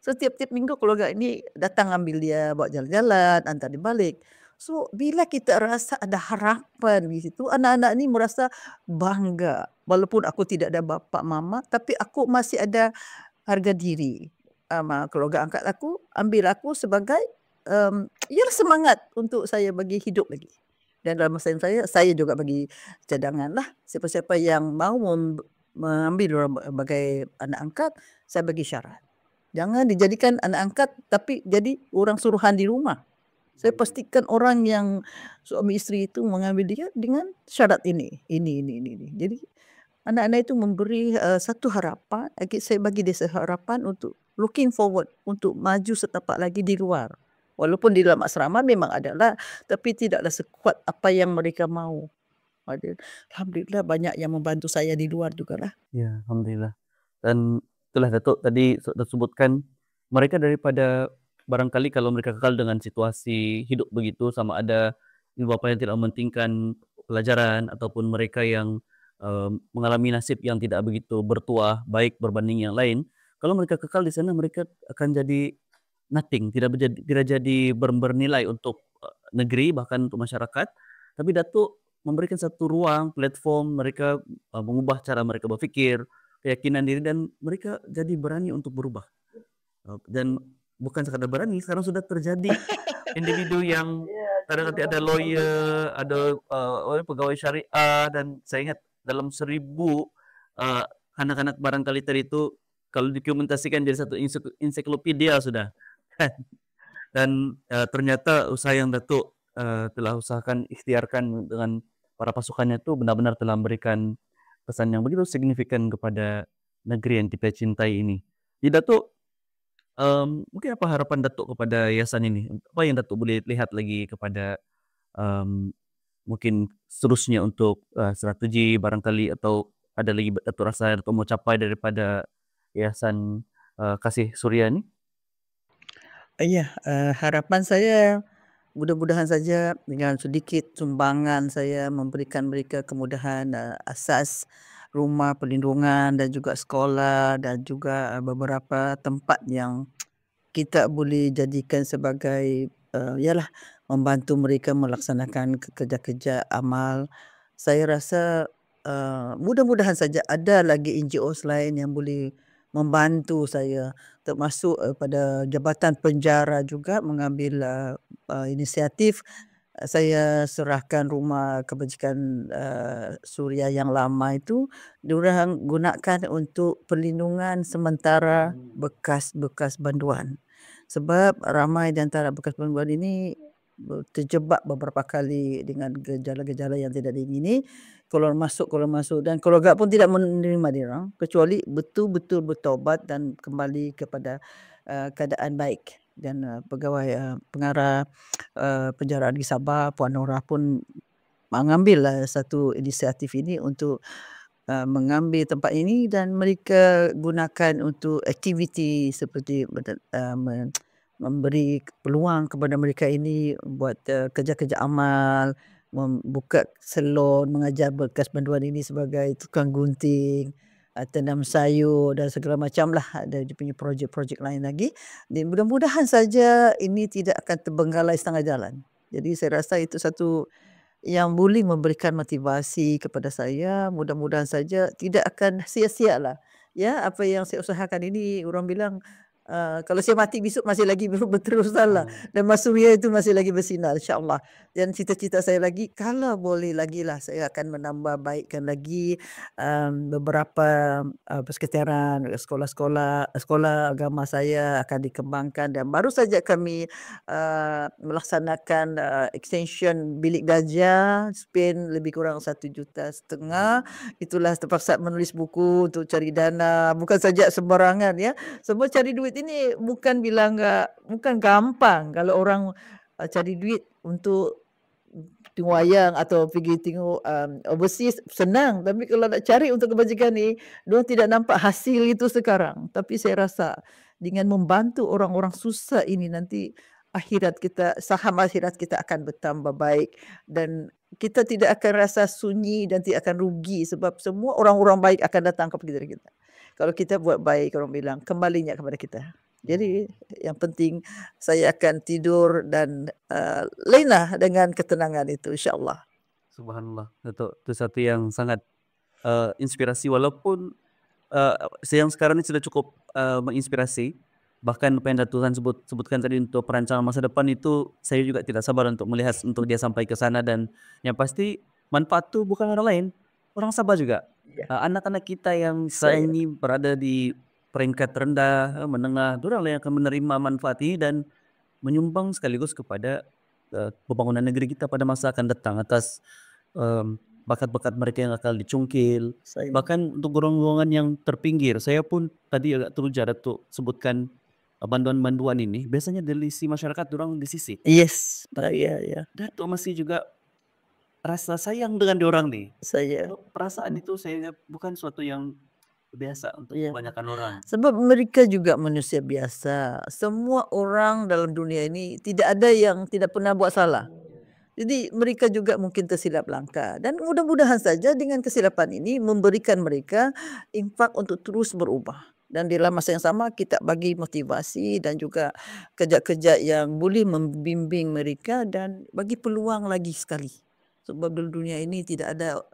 So tiap-tiap minggu keluarga ini datang ambil dia, bawa jalan-jalan, antar dia balik. So, bila kita rasa ada harapan di situ, anak-anak ni merasa bangga. Walaupun aku tidak ada bapa, mama, tapi aku masih ada harga diri. Keluarga angkat aku, ambil aku sebagai, ya semangat untuk saya bagi hidup lagi. Dan dalam masa yang saya juga bagi cadangan lah. Siapa-siapa yang mau mengambil orang sebagai anak angkat, saya bagi syarat. Jangan dijadikan anak angkat, tapi jadi orang suruhan di rumah. Saya pastikan orang yang suami isteri itu mengambil dia dengan syarat ini. Jadi anak-anak itu memberi satu harapan, saya bagi dia harapan untuk looking forward, untuk maju setapak lagi di luar. Walaupun di dalam asrama memang adalah, tapi tidaklah sekuat apa yang mereka mau. Alhamdulillah banyak yang membantu saya di luar jugalah. Ya, alhamdulillah. Dan itulah Datuk tadi sudah sebutkan, mereka daripada barangkali kalau mereka kekal dengan situasi hidup begitu, sama ada ibu bapa yang tidak mementingkan pelajaran, ataupun mereka yang mengalami nasib yang tidak begitu bertuah baik berbanding yang lain, kalau mereka kekal di sana mereka akan jadi nothing, tidak jadi bernilai untuk negeri, bahkan untuk masyarakat. Tapi Datuk memberikan satu ruang, platform mereka mengubah cara mereka berpikir, keyakinan diri, dan mereka jadi berani untuk berubah. Dan bukan sekadar berani, sekarang sudah terjadi individu yang kadang nanti ada lawyer, ada pegawai syariah, dan saya ingat dalam 1000 anak-anak barangkali tadi itu kalau dokumentasikan jadi satu ensiklopedia sudah. Dan ternyata usaha yang Datuk telah usahakan, ikhtiarkan dengan para pasukannya itu benar-benar telah memberikan pesan yang begitu signifikan kepada negeri yang kita cintai ini. Jadi Datuk, mungkin apa harapan Datuk kepada yayasan ini? Apa yang Datuk boleh lihat lagi kepada mungkin seterusnya untuk strategi barangkali, atau ada lagi Datuk rasa Datuk mau capai daripada yayasan Kasih Suria ini? Iya, harapan saya mudah-mudahan saja dengan sedikit sumbangan saya memberikan mereka kemudahan asas rumah perlindungan dan juga sekolah dan juga beberapa tempat yang kita boleh jadikan sebagai ialah membantu mereka melaksanakan kerja-kerja amal. Saya rasa mudah-mudahan saja ada lagi NGOs lain yang boleh membantu saya, termasuk pada Jabatan Penjara juga mengambil inisiatif. Saya serahkan rumah kebajikan Suria yang lama itu, diorang gunakan untuk perlindungan sementara bekas-bekas banduan. Sebab ramai di antara bekas banduan ini terjebak beberapa kali dengan gejala-gejala yang tidak diingini, keluar masuk, dan keluarga pun tidak menerima diorang, kecuali betul-betul bertaubat dan kembali kepada keadaan baik. Dan pegawai pengarah penjara di Sabah, Puan Nora pun mengambil satu inisiatif ini untuk mengambil tempat ini, dan mereka gunakan untuk aktiviti seperti memberi peluang kepada mereka ini buat kerja-kerja amal, membuka salon, mengajar bekas banduan ini sebagai tukang gunting, tanam sayur dan segala macam lah. Ada dia punya projek-projek lain lagi. Dan mudah-mudahan saja ini tidak akan terbengkalai setengah jalan. Jadi saya rasa itu satu yang boleh memberikan motivasi kepada saya. Mudah-mudahan saja tidak akan sia-sia lah. Ya, apa yang saya usahakan ini, orang bilang kalau saya mati besok masih lagi berterusan lah. Dan Mas Suria itu masih lagi bersinar, insyaAllah. Dan cita-cita saya lagi, kalau boleh lagi lah, saya akan menambah baikkan lagi beberapa persekitaran, sekolah agama saya akan dikembangkan. Dan baru saja kami melaksanakan extension bilik darjah, spend lebih kurang 1,5 juta. Itulah terpaksa menulis buku untuk cari dana, bukan saja sembarangan ya. Semua cari duit ini bukan gampang. Kalau orang cari duit untuk tengok wayang atau pergi tengok overseas senang, tapi kalau nak cari untuk kebajikan ni, diorang tidak nampak hasil itu sekarang. Tapi saya rasa dengan membantu orang-orang susah ini, nanti saham akhirat kita akan bertambah baik, dan kita tidak akan rasa sunyi dan tidak akan rugi, sebab semua orang-orang baik akan datang kepada kita. Kalau kita buat baik, orang bilang kembalinya kepada kita. Jadi yang penting saya akan tidur dan lena dengan ketenangan itu insya-Allah. Subhanallah, itu satu yang sangat inspirasi walaupun yang sekarang ini sudah cukup menginspirasi. Bahkan apa yang Tuhan sebutkan tadi untuk perancangan masa depan itu saya juga tidak sabar untuk melihat untuk dia sampai ke sana dan yang pasti manfaat itu bukan orang lain, orang Sabah juga. Iya, Anak-anak kita yang saya saat ini berada di peringkat rendah, menengah, dorang lah yang akan menerima manfaat ini dan menyumbang sekaligus kepada pembangunan negeri kita pada masa akan datang atas bakat-bakat mereka yang akan dicungkil. saya Bahkan untuk golongan yang terpinggir, saya pun tadi agak teruja Datuk sebutkan bantuan-bantuan ini, biasanya dari si masyarakat dorang disisih. yes, ya, Datuk masih juga rasa sayang dengan diorang nih. saya Perasaan itu saya bukan suatu yang biasa untuk iya. kebanyakan orang. Sebab mereka juga manusia biasa. Semua orang dalam dunia ini tidak ada yang tidak pernah buat salah. Jadi mereka juga mungkin tersilap langkah dan mudah-mudahan saja dengan kesilapan ini memberikan mereka impak untuk terus berubah. Dan dalam masa yang sama kita bagi motivasi dan juga kerja-kerja yang boleh membimbing mereka dan bagi peluang lagi sekali. Sebab dalam dunia ini tidak ada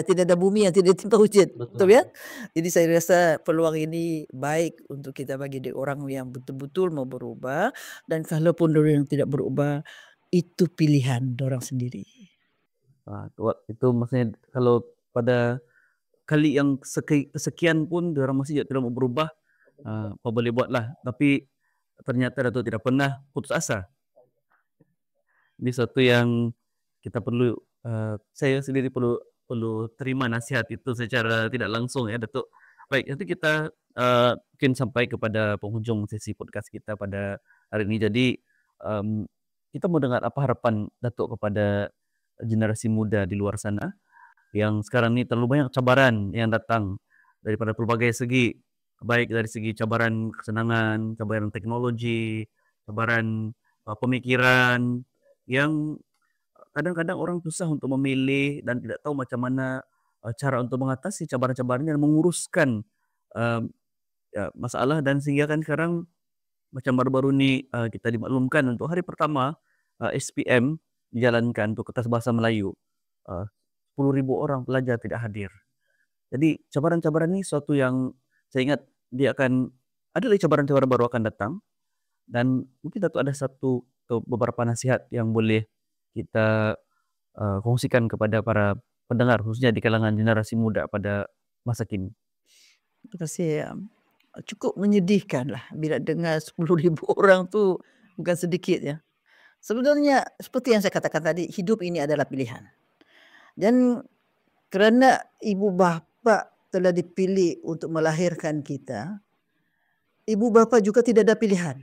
tidak ada bumi yang tidak ditimpa hujan. Betul ya? Jadi saya rasa peluang ini baik untuk kita bagi dia orang yang betul-betul mau berubah dan kalaupun orang yang tidak berubah itu pilihan dorang sendiri. Itu maksudnya kalau pada kali yang kesekian pun diorang masih tidak mau berubah, apa boleh buatlah. Tapi ternyata Datuk tidak pernah putus asa. Ini suatu yang kita perlu, saya sendiri perlu terima nasihat itu secara tidak langsung ya Datuk. Baik, nanti kita mungkin sampai kepada penghujung sesi podcast kita pada hari ini. Jadi kita mau dengar apa harapan Datuk kepada generasi muda di luar sana yang sekarang ini terlalu banyak cabaran yang datang daripada pelbagai segi, baik dari segi cabaran kesenangan, cabaran teknologi, cabaran pemikiran yang kadang-kadang orang susah untuk memilih dan tidak tahu macam mana cara untuk mengatasi cabaran-cabaran dan menguruskan masalah dan sehingga kan sekarang macam baru-baru ni kita dimaklumkan untuk hari pertama SPM dijalankan untuk kertas bahasa Melayu. 10,000 orang pelajar tidak hadir. Jadi cabaran-cabaran ini suatu yang saya ingat dia akan ada lagi cabaran-cabaran baru akan datang dan mungkin ada satu atau beberapa nasihat yang boleh kita kongsikan kepada para pendengar khususnya di kalangan generasi muda pada masa kini. Terima kasih ya. Cukup menyedihkan lah bila dengar 10,000 orang tu bukan sedikit ya. Sebenarnya seperti yang saya katakan tadi, hidup ini adalah pilihan. Dan kerana ibu bapa telah dipilih untuk melahirkan kita, ibu bapa juga tidak ada pilihan.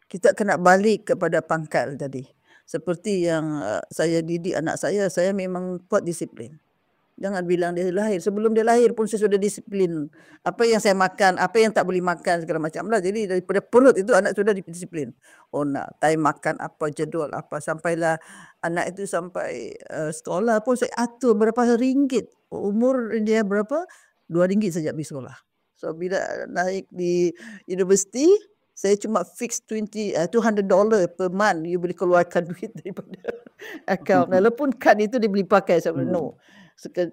Kita kena balik kepada pangkal tadi. Seperti yang saya didik anak saya memang kuat disiplin. Jangan bilang dia lahir. Sebelum dia lahir pun saya sudah disiplin. Apa yang saya makan, apa yang tak boleh makan, segala macam lah. Jadi daripada perut itu anak sudah disiplin. Oh nak time makan apa, jadual apa. Sampailah anak itu sampai sekolah pun saya atur berapa ringgit. Umur dia berapa? RM2 saja pergi sekolah. So bila naik di universiti, saya cuma fix $200 per month. You boleh keluarkan duit daripada account. Walaupun kad itu dia boleh pakai. Saya bilang, no.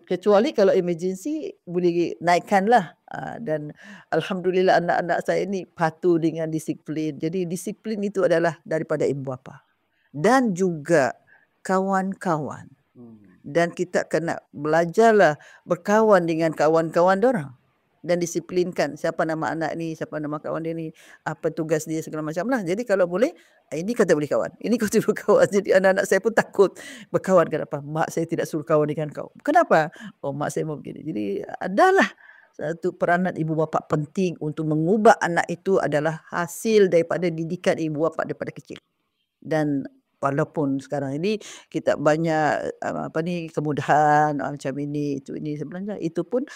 Kecuali kalau emergency boleh naikkanlah. Dan alhamdulillah anak-anak saya ni patuh dengan disiplin. Jadi disiplin itu adalah daripada ibu bapa dan juga kawan-kawan. Dan kita kena belajarlah berkawan dengan kawan-kawan dorang dan disiplinkan siapa nama anak ni, siapa nama kawan dia ni, apa tugas dia segala macam lah. Jadi kalau boleh, ini kata boleh kawan, ini kau tidak berkawan. Jadi anak-anak saya pun takut berkawan. Kenapa? Mak saya tidak suruh kawan dengan kau. Kenapa? Oh mak saya mau begini. Jadi adalah satu peranan ibu bapa penting untuk mengubah anak itu adalah hasil daripada didikan ibu bapa daripada kecil. Dan walaupun sekarang ini kita banyak kemudahan macam ini sebenarnya itu pun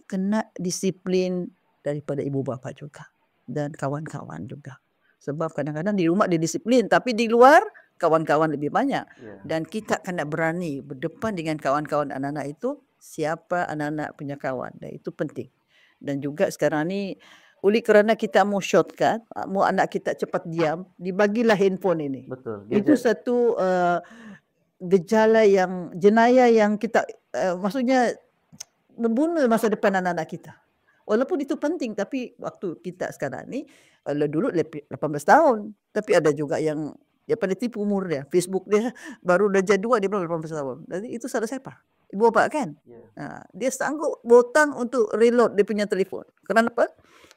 kena disiplin daripada ibu bapa juga dan kawan-kawan juga. Sebab kadang-kadang di rumah dia disiplin tapi di luar kawan-kawan lebih banyak. Dan kita kena berani berdepan dengan kawan-kawan anak-anak itu, siapa anak-anak punya kawan. Dan itu penting. Dan juga sekarang ni Oleh kerana kita mau shortcut, mau anak kita cepat diam, dibagilah handphone ini. Betul, Itu gadget. satu gejala jenayah yang kita maksudnya membunuh masa depan anak-anak kita. Walaupun itu penting, tapi waktu kita sekarang ni, kalau dulu 18 tahun, tapi ada juga yang dia pada tipu umur dia. Facebook dia baru darjah 2 dia bilang 18 tahun. Jadi itu salah siapa? Ibu bapa kan? Dia sanggup berhutang untuk reload dia punya telefon. Kenapa?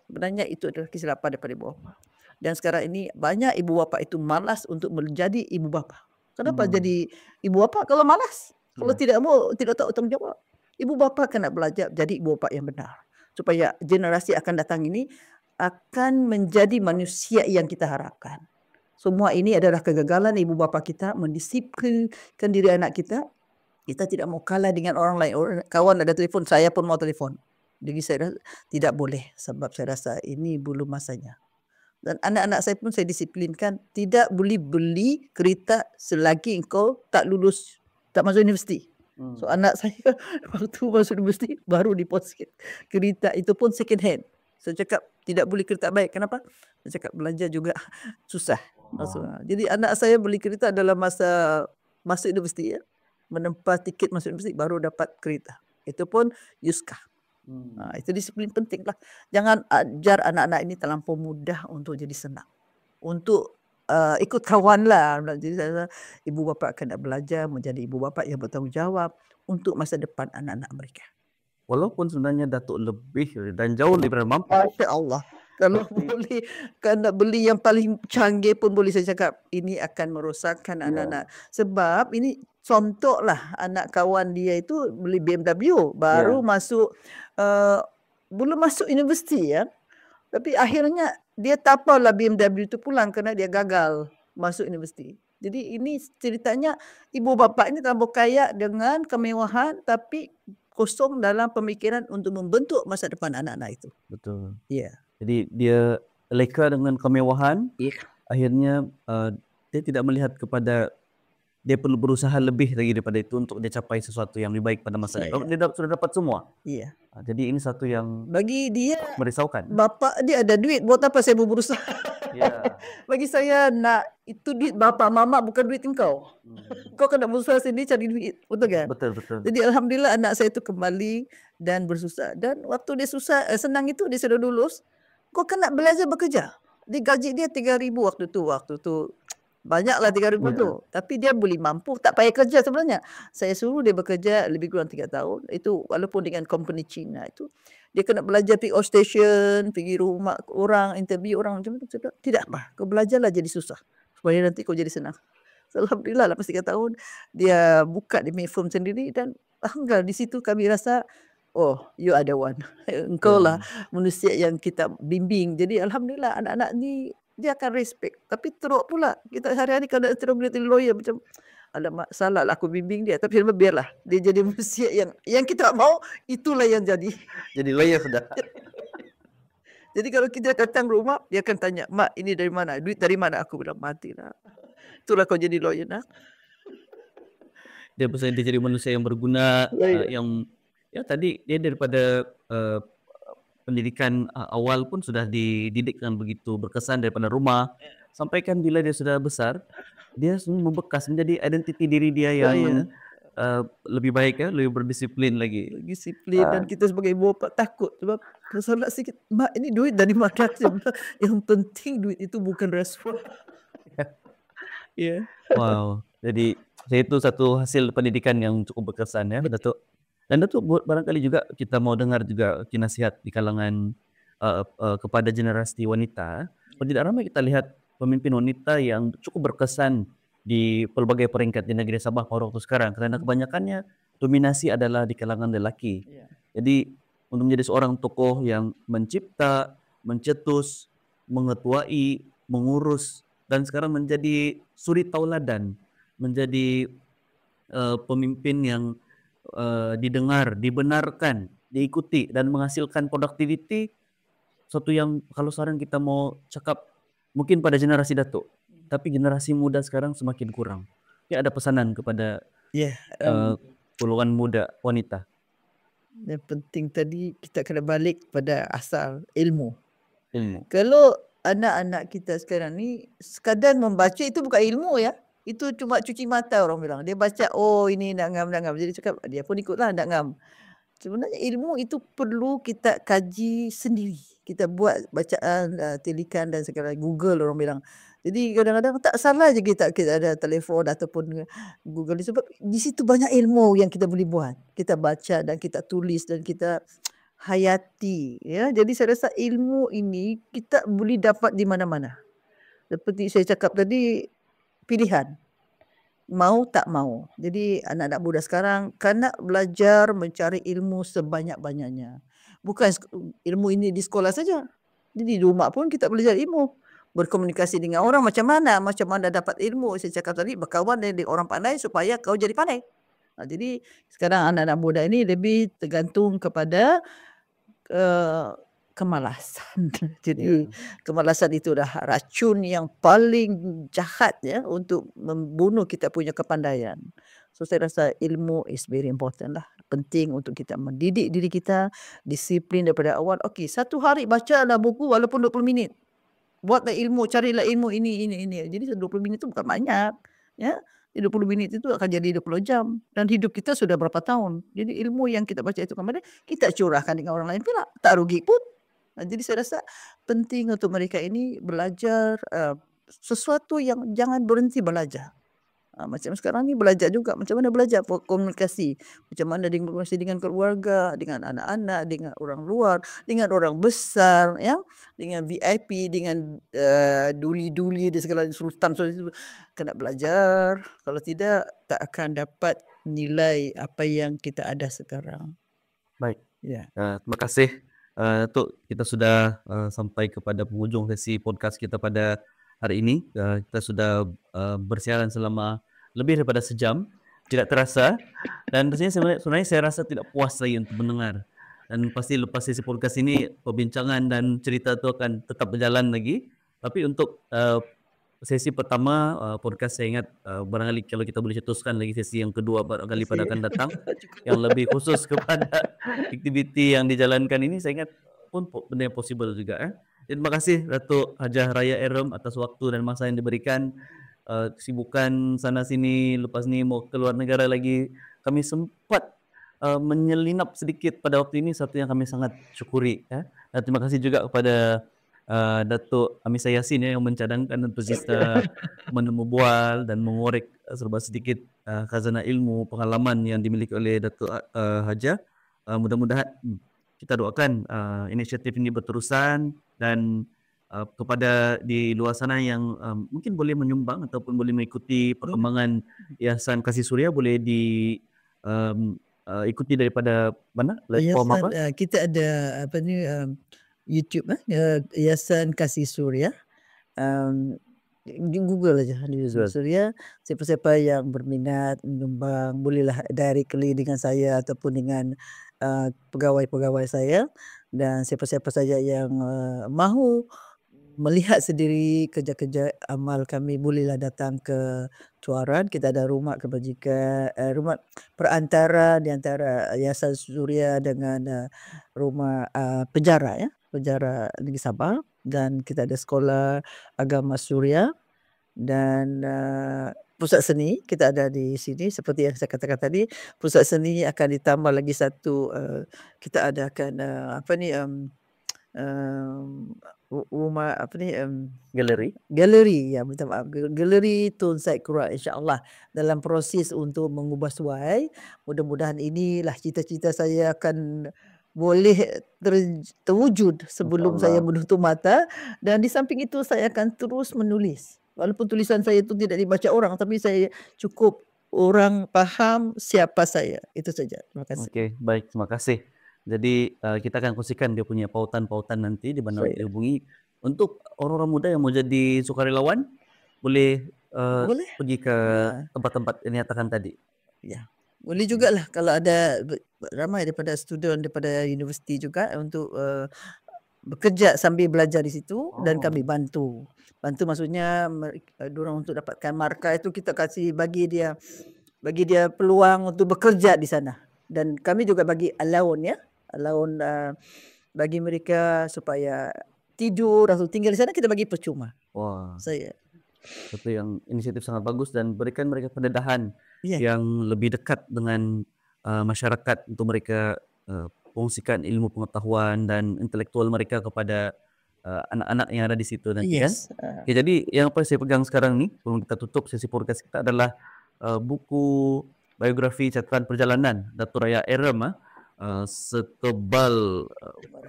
Sebenarnya itu adalah kesilapan daripada ibu bapa. Dan sekarang ini banyak ibu bapa itu malas untuk menjadi ibu bapa. Kenapa jadi ibu bapa kalau malas? Kalau tidak mau, tidak tahu tanggungjawab. Ibu bapa kena belajar jadi ibu bapa yang benar. Supaya generasi akan datang ini akan menjadi manusia yang kita harapkan. Semua ini adalah kegagalan ibu bapa kita mendisiplinkan diri anak kita. Kita tidak mau kalah dengan orang lain. Kawan ada telefon, saya pun mau telefon. Jadi saya rasa tidak boleh, sebab saya rasa ini belum masanya. Dan anak-anak saya pun saya disiplinkan, tidak boleh beli kereta selagi engkau tak lulus, tak masuk universiti. So anak saya waktu masuk universiti baru deposit kereta, itu pun second hand. Saya cakap tidak boleh kereta baik. Kenapa? Saya cakap belajar juga susah. Jadi anak saya beli kereta dalam masa masuk universiti ya. Menempa tiket masuk universiti baru dapat kereta. Itu pun Yuska. Itu disiplin penting lah. Jangan ajar anak-anak ini terlampau mudah untuk jadi senang. Untuk ikut kawan lah. Jadi saya ibu bapa akan belajar menjadi ibu bapa yang bertanggungjawab untuk masa depan anak-anak mereka. Walaupun sebenarnya Datuk lebih dan jauh lebih mampu. Masya Allah. Kalau boleh kena beli yang paling canggih pun boleh saya cakap ini akan merosakkan anak-anak. Sebab ini contoh lah anak kawan dia itu beli BMW baru masuk belum masuk universiti ya. Tapi akhirnya dia tapalah BMW itu pulang kerana dia gagal masuk universiti. Jadi ini ceritanya ibu bapa ini terlalu kaya dengan kemewahan tapi kosong dalam pemikiran untuk membentuk masa depan anak-anak itu. Betul. Ya. Jadi dia leka dengan kemewahan. Akhirnya dia tidak melihat kepada dia perlu berusaha lebih lagi daripada itu untuk dia capai sesuatu yang lebih baik pada masa depan. Dia sudah dapat semua. Iya. Jadi ini satu yang bagi dia merisaukan. Bapak dia ada duit, buat apa saya mau berusaha? Bagi saya nak itu duit bapa mama, bukan duit engkau. Kau kena berusaha sendiri cari duit, betul kan? Betul, betul. Jadi alhamdulillah anak saya itu kembali dan bersusah. Dan waktu dia senang itu dia sudah lulus, kau kena belajar bekerja. Dia gaji dia 3,000 waktu tu. Banyaklah 3,000 tu. Tapi dia boleh mampu, tak payah kerja sebenarnya. Saya suruh dia bekerja lebih kurang 3 tahun. Itu walaupun dengan company Cina itu. Dia kena belajar pergi outstation, pergi rumah orang, interview orang macam tu. Tidak apa, kau belajarlah jadi susah. Supaya nanti kau jadi senang. So, alhamdulillah lepas 3 tahun, dia buka dia punya firm sendiri dan alhamdulillah di situ kami rasa, oh, you are the one. Engkau lah manusia yang kita bimbing. Jadi alhamdulillah anak-anak ni dia akan respect. Tapi teruk pula. Kita hari-hari kalau terus jadi lawyer macam, alamak, salah lah aku bimbing dia. Tapi biarlah. Dia jadi manusia yang kita mau, itulah yang jadi. Jadi lawyer sudah. Jadi kalau kita datang rumah, dia akan tanya, Mak, ini dari mana? Duit dari mana? Aku bilang, matilah. Itulah kau jadi lawyer nak. Dia jadi manusia yang berguna, yang ya tadi dia daripada pendidikan awal pun sudah dididik dengan begitu berkesan daripada rumah. Sampaikan bila dia sudah besar, dia membekas menjadi identiti diri dia yang lebih baik ya, lebih berdisiplin lagi. Disiplin dan kita sebagai ibu bapa takut sebab tersalah sikit. Mak, ini duit dari mana? Yang penting duit itu bukan respon. Wow. Jadi itu satu hasil pendidikan yang cukup berkesan ya, Datuk. Dan Datuk barangkali juga kita mau dengar juga nasihat di kalangan kepada generasi wanita. Tidak ramai kita lihat pemimpin wanita yang cukup berkesan di pelbagai peringkat di negeri Sabah pada waktu sekarang. Karena kebanyakannya dominasi adalah di kalangan lelaki. Jadi untuk menjadi seorang tokoh yang mencipta, mencetus, mengetuai, mengurus, dan sekarang menjadi suri tauladan, menjadi pemimpin yang didengar, dibenarkan, diikuti dan menghasilkan produktiviti, suatu yang kalau sekarang kita mau cakap mungkin pada generasi Datuk, tapi generasi muda sekarang semakin kurang. Ya, ada pesanan kepada puluhan muda wanita. Yang penting tadi kita kena balik pada asal ilmu. ilmu. Kalau anak-anak kita sekarang ni sekadar membaca itu bukan ilmu ya. Itu cuma cuci mata orang bilang. Dia baca, oh ini nak ngam, nak ngam. Jadi cakap, dia pun ikutlah nak ngam. Sebenarnya ilmu itu perlu kita kaji sendiri. Kita buat bacaan, tilikan dan segala Google orang bilang. Jadi kadang-kadang tak salah je kita ada telefon ataupun Google ni sebab di situ banyak ilmu yang kita boleh buat. Kita baca dan kita tulis dan kita hayati ya. Jadi saya rasa ilmu ini kita boleh dapat di mana-mana. Seperti saya cakap tadi, pilihan. Mau tak mau. Jadi anak-anak muda sekarang kena belajar mencari ilmu sebanyak-banyaknya. Bukan ilmu ini di sekolah saja. Jadi di rumah pun kita belajar ilmu. Berkomunikasi dengan orang macam mana dapat ilmu. Saya cakap tadi, berkawan dengan orang pandai supaya kau jadi pandai. Jadi sekarang anak-anak muda ini lebih tergantung kepada kemalasan. Jadi kemalasan itu dah racun yang paling jahat ya untuk membunuh kita punya kepandaian. So saya rasa ilmu is very important lah. Penting untuk kita mendidik diri kita, disiplin daripada awal. Okey, satu hari bacalah buku walaupun 20 minit. Buatlah ilmu, carilah ilmu ini. Jadi 20 minit itu bukan banyak. Ya, 20 minit itu akan jadi 20 jam. Dan hidup kita sudah berapa tahun. Jadi ilmu yang kita baca itu kemarin, kita curahkan dengan orang lain pula. Tak rugi pun. Jadi saya rasa penting untuk mereka ini belajar sesuatu yang jangan berhenti belajar. Macam sekarang ni belajar juga macam mana belajar komunikasi, macam mana berkomunikasi dengan keluarga, dengan anak-anak, dengan orang luar, dengan orang besar, ya, dengan VIP, dengan duli-duli di segala sultan, kena belajar. Kalau tidak tak akan dapat nilai apa yang kita ada sekarang. Baik. Ya. Terima kasih Datuk. Kita sudah sampai kepada penghujung sesi podcast kita pada hari ini. Kita sudah bersiaran selama lebih daripada sejam. Tidak terasa. Dan sebenarnya saya rasa tidak puas lagi untuk mendengar. Dan pasti lepas sesi podcast ini, perbincangan dan cerita itu akan tetap berjalan lagi. Tapi untuk sesi pertama podcast, saya ingat barangkali kalau kita boleh cetuskan lagi sesi yang kedua barangkali pada akan datang yang lebih khusus kepada aktiviti yang dijalankan ini, saya ingat pun benda yang possible juga. Terima kasih Datuk Hajah Raya Erom atas waktu dan masa yang diberikan. Kesibukan sana sini, lepas ni mau keluar negara lagi, kami sempat menyelinap sedikit pada waktu ini, satu yang kami sangat syukuri. Dan terima kasih juga kepada Datuk Amisa Yassin yang mencadangkan untuk kita menemubual dan mengorek serba sedikit khazanah ilmu, pengalaman yang dimiliki oleh Datuk Hajah. Mudah-mudahan kita doakan inisiatif ini berterusan dan kepada di luar sana yang mungkin boleh menyumbang ataupun boleh mengikuti perkembangan Yayasan Kasih Suria, boleh ikuti daripada mana platform apa? Kita ada apa ni YouTube Yayasan Kasih Suria. Di Google aja di Suria. Siapa-siapa yang berminat menyumbang bolehlah directly dengan saya ataupun dengan pegawai-pegawai saya, dan siapa-siapa saja yang mahu melihat sendiri kerja-kerja amal kami bolehlah datang ke Tuaran. Kita ada rumah kebajikan, rumah perantara di antara Yayasan Suria dengan rumah penjara ya, penjara Negeri Sabah, dan kita ada sekolah agama Suria dan pusat seni kita ada di sini. Seperti yang saya katakan tadi, pusat seni akan ditambah lagi satu, kita adakan apa ni rumah apa ni galeri ya, minta maaf, galeri Tun Said Kura, insya-Allah dalam proses untuk mengubah suai. Mudah-mudahan inilah cita-cita saya akan boleh terwujud sebelum saya menutup mata. Dan di samping itu saya akan terus menulis. Walaupun tulisan saya itu tidak dibaca orang, tapi saya cukup orang faham siapa saya. Itu saja. Terima kasih. Okey, baik, terima kasih. Jadi kita akan kongsikan dia punya pautan-pautan nanti di mana dihubungi. Untuk orang-orang muda yang mau jadi sukarelawan, boleh pergi ke tempat-tempat yang nyatakan tadi. Ya, boleh jugalah kalau ada ramai daripada student daripada universiti juga untuk bekerja sambil belajar di situ. Dan kami bantu maksudnya diorang untuk dapatkan markah itu, kita kasih bagi dia peluang untuk bekerja di sana, dan kami juga bagi allowance ya, allowance bagi mereka supaya tidur atau tinggal di sana kita bagi percuma. Wah, Saya itu yang inisiatif sangat bagus dan berikan mereka pendedahan iya, yang lebih dekat dengan, masyarakat untuk mereka, kongsikan ilmu pengetahuan dan intelektual mereka kepada, anak-anak yang ada di situ nanti kan. yes, Oke, jadi yang apa saya pegang sekarang nih, sebelum kita tutup sesi podcast kita adalah, buku biografi catatan perjalanan Datuk Raya Erem, setebal,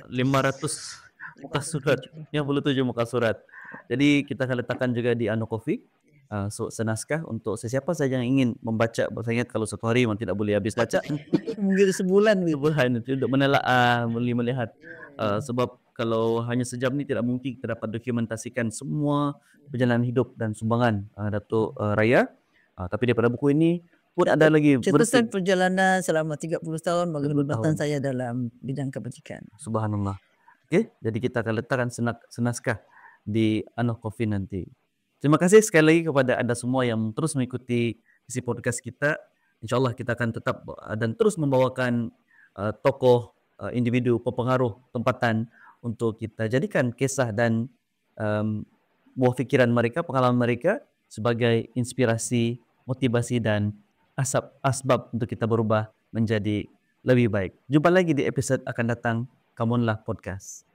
500 muka surat, 57 muka surat. Jadi kita akan letakkan juga di Anocofic, senaskah untuk sesiapa saja yang ingin membaca. Saya ingat kalau satu hari memang tidak boleh habis baca. mungkin sebulan begitu. Sebulan itu untuk menelaah, melihat. Sebab kalau hanya sejam ni tidak mungkin kita dapat dokumentasikan semua perjalanan hidup dan sumbangan Datuk Raya. Tapi daripada buku ini pun ada lagi Catatan perjalanan selama 30 tahun bagi 30 pelibatan tahun. saya dalam bidang kebajikan. Subhanallah. Okey, jadi kita akan letakkan senaskah di Anocofi nanti. Terima kasih sekali lagi kepada anda semua yang terus mengikuti isi podcast kita. InsyaAllah kita akan tetap dan terus membawakan tokoh, individu pepengaruh tempatan untuk kita jadikan kisah dan buah fikiran mereka, pengalaman mereka sebagai inspirasi, motivasi dan asbab untuk kita berubah menjadi lebih baik. Jumpa lagi di episod akan datang. Kamunlah Podcast.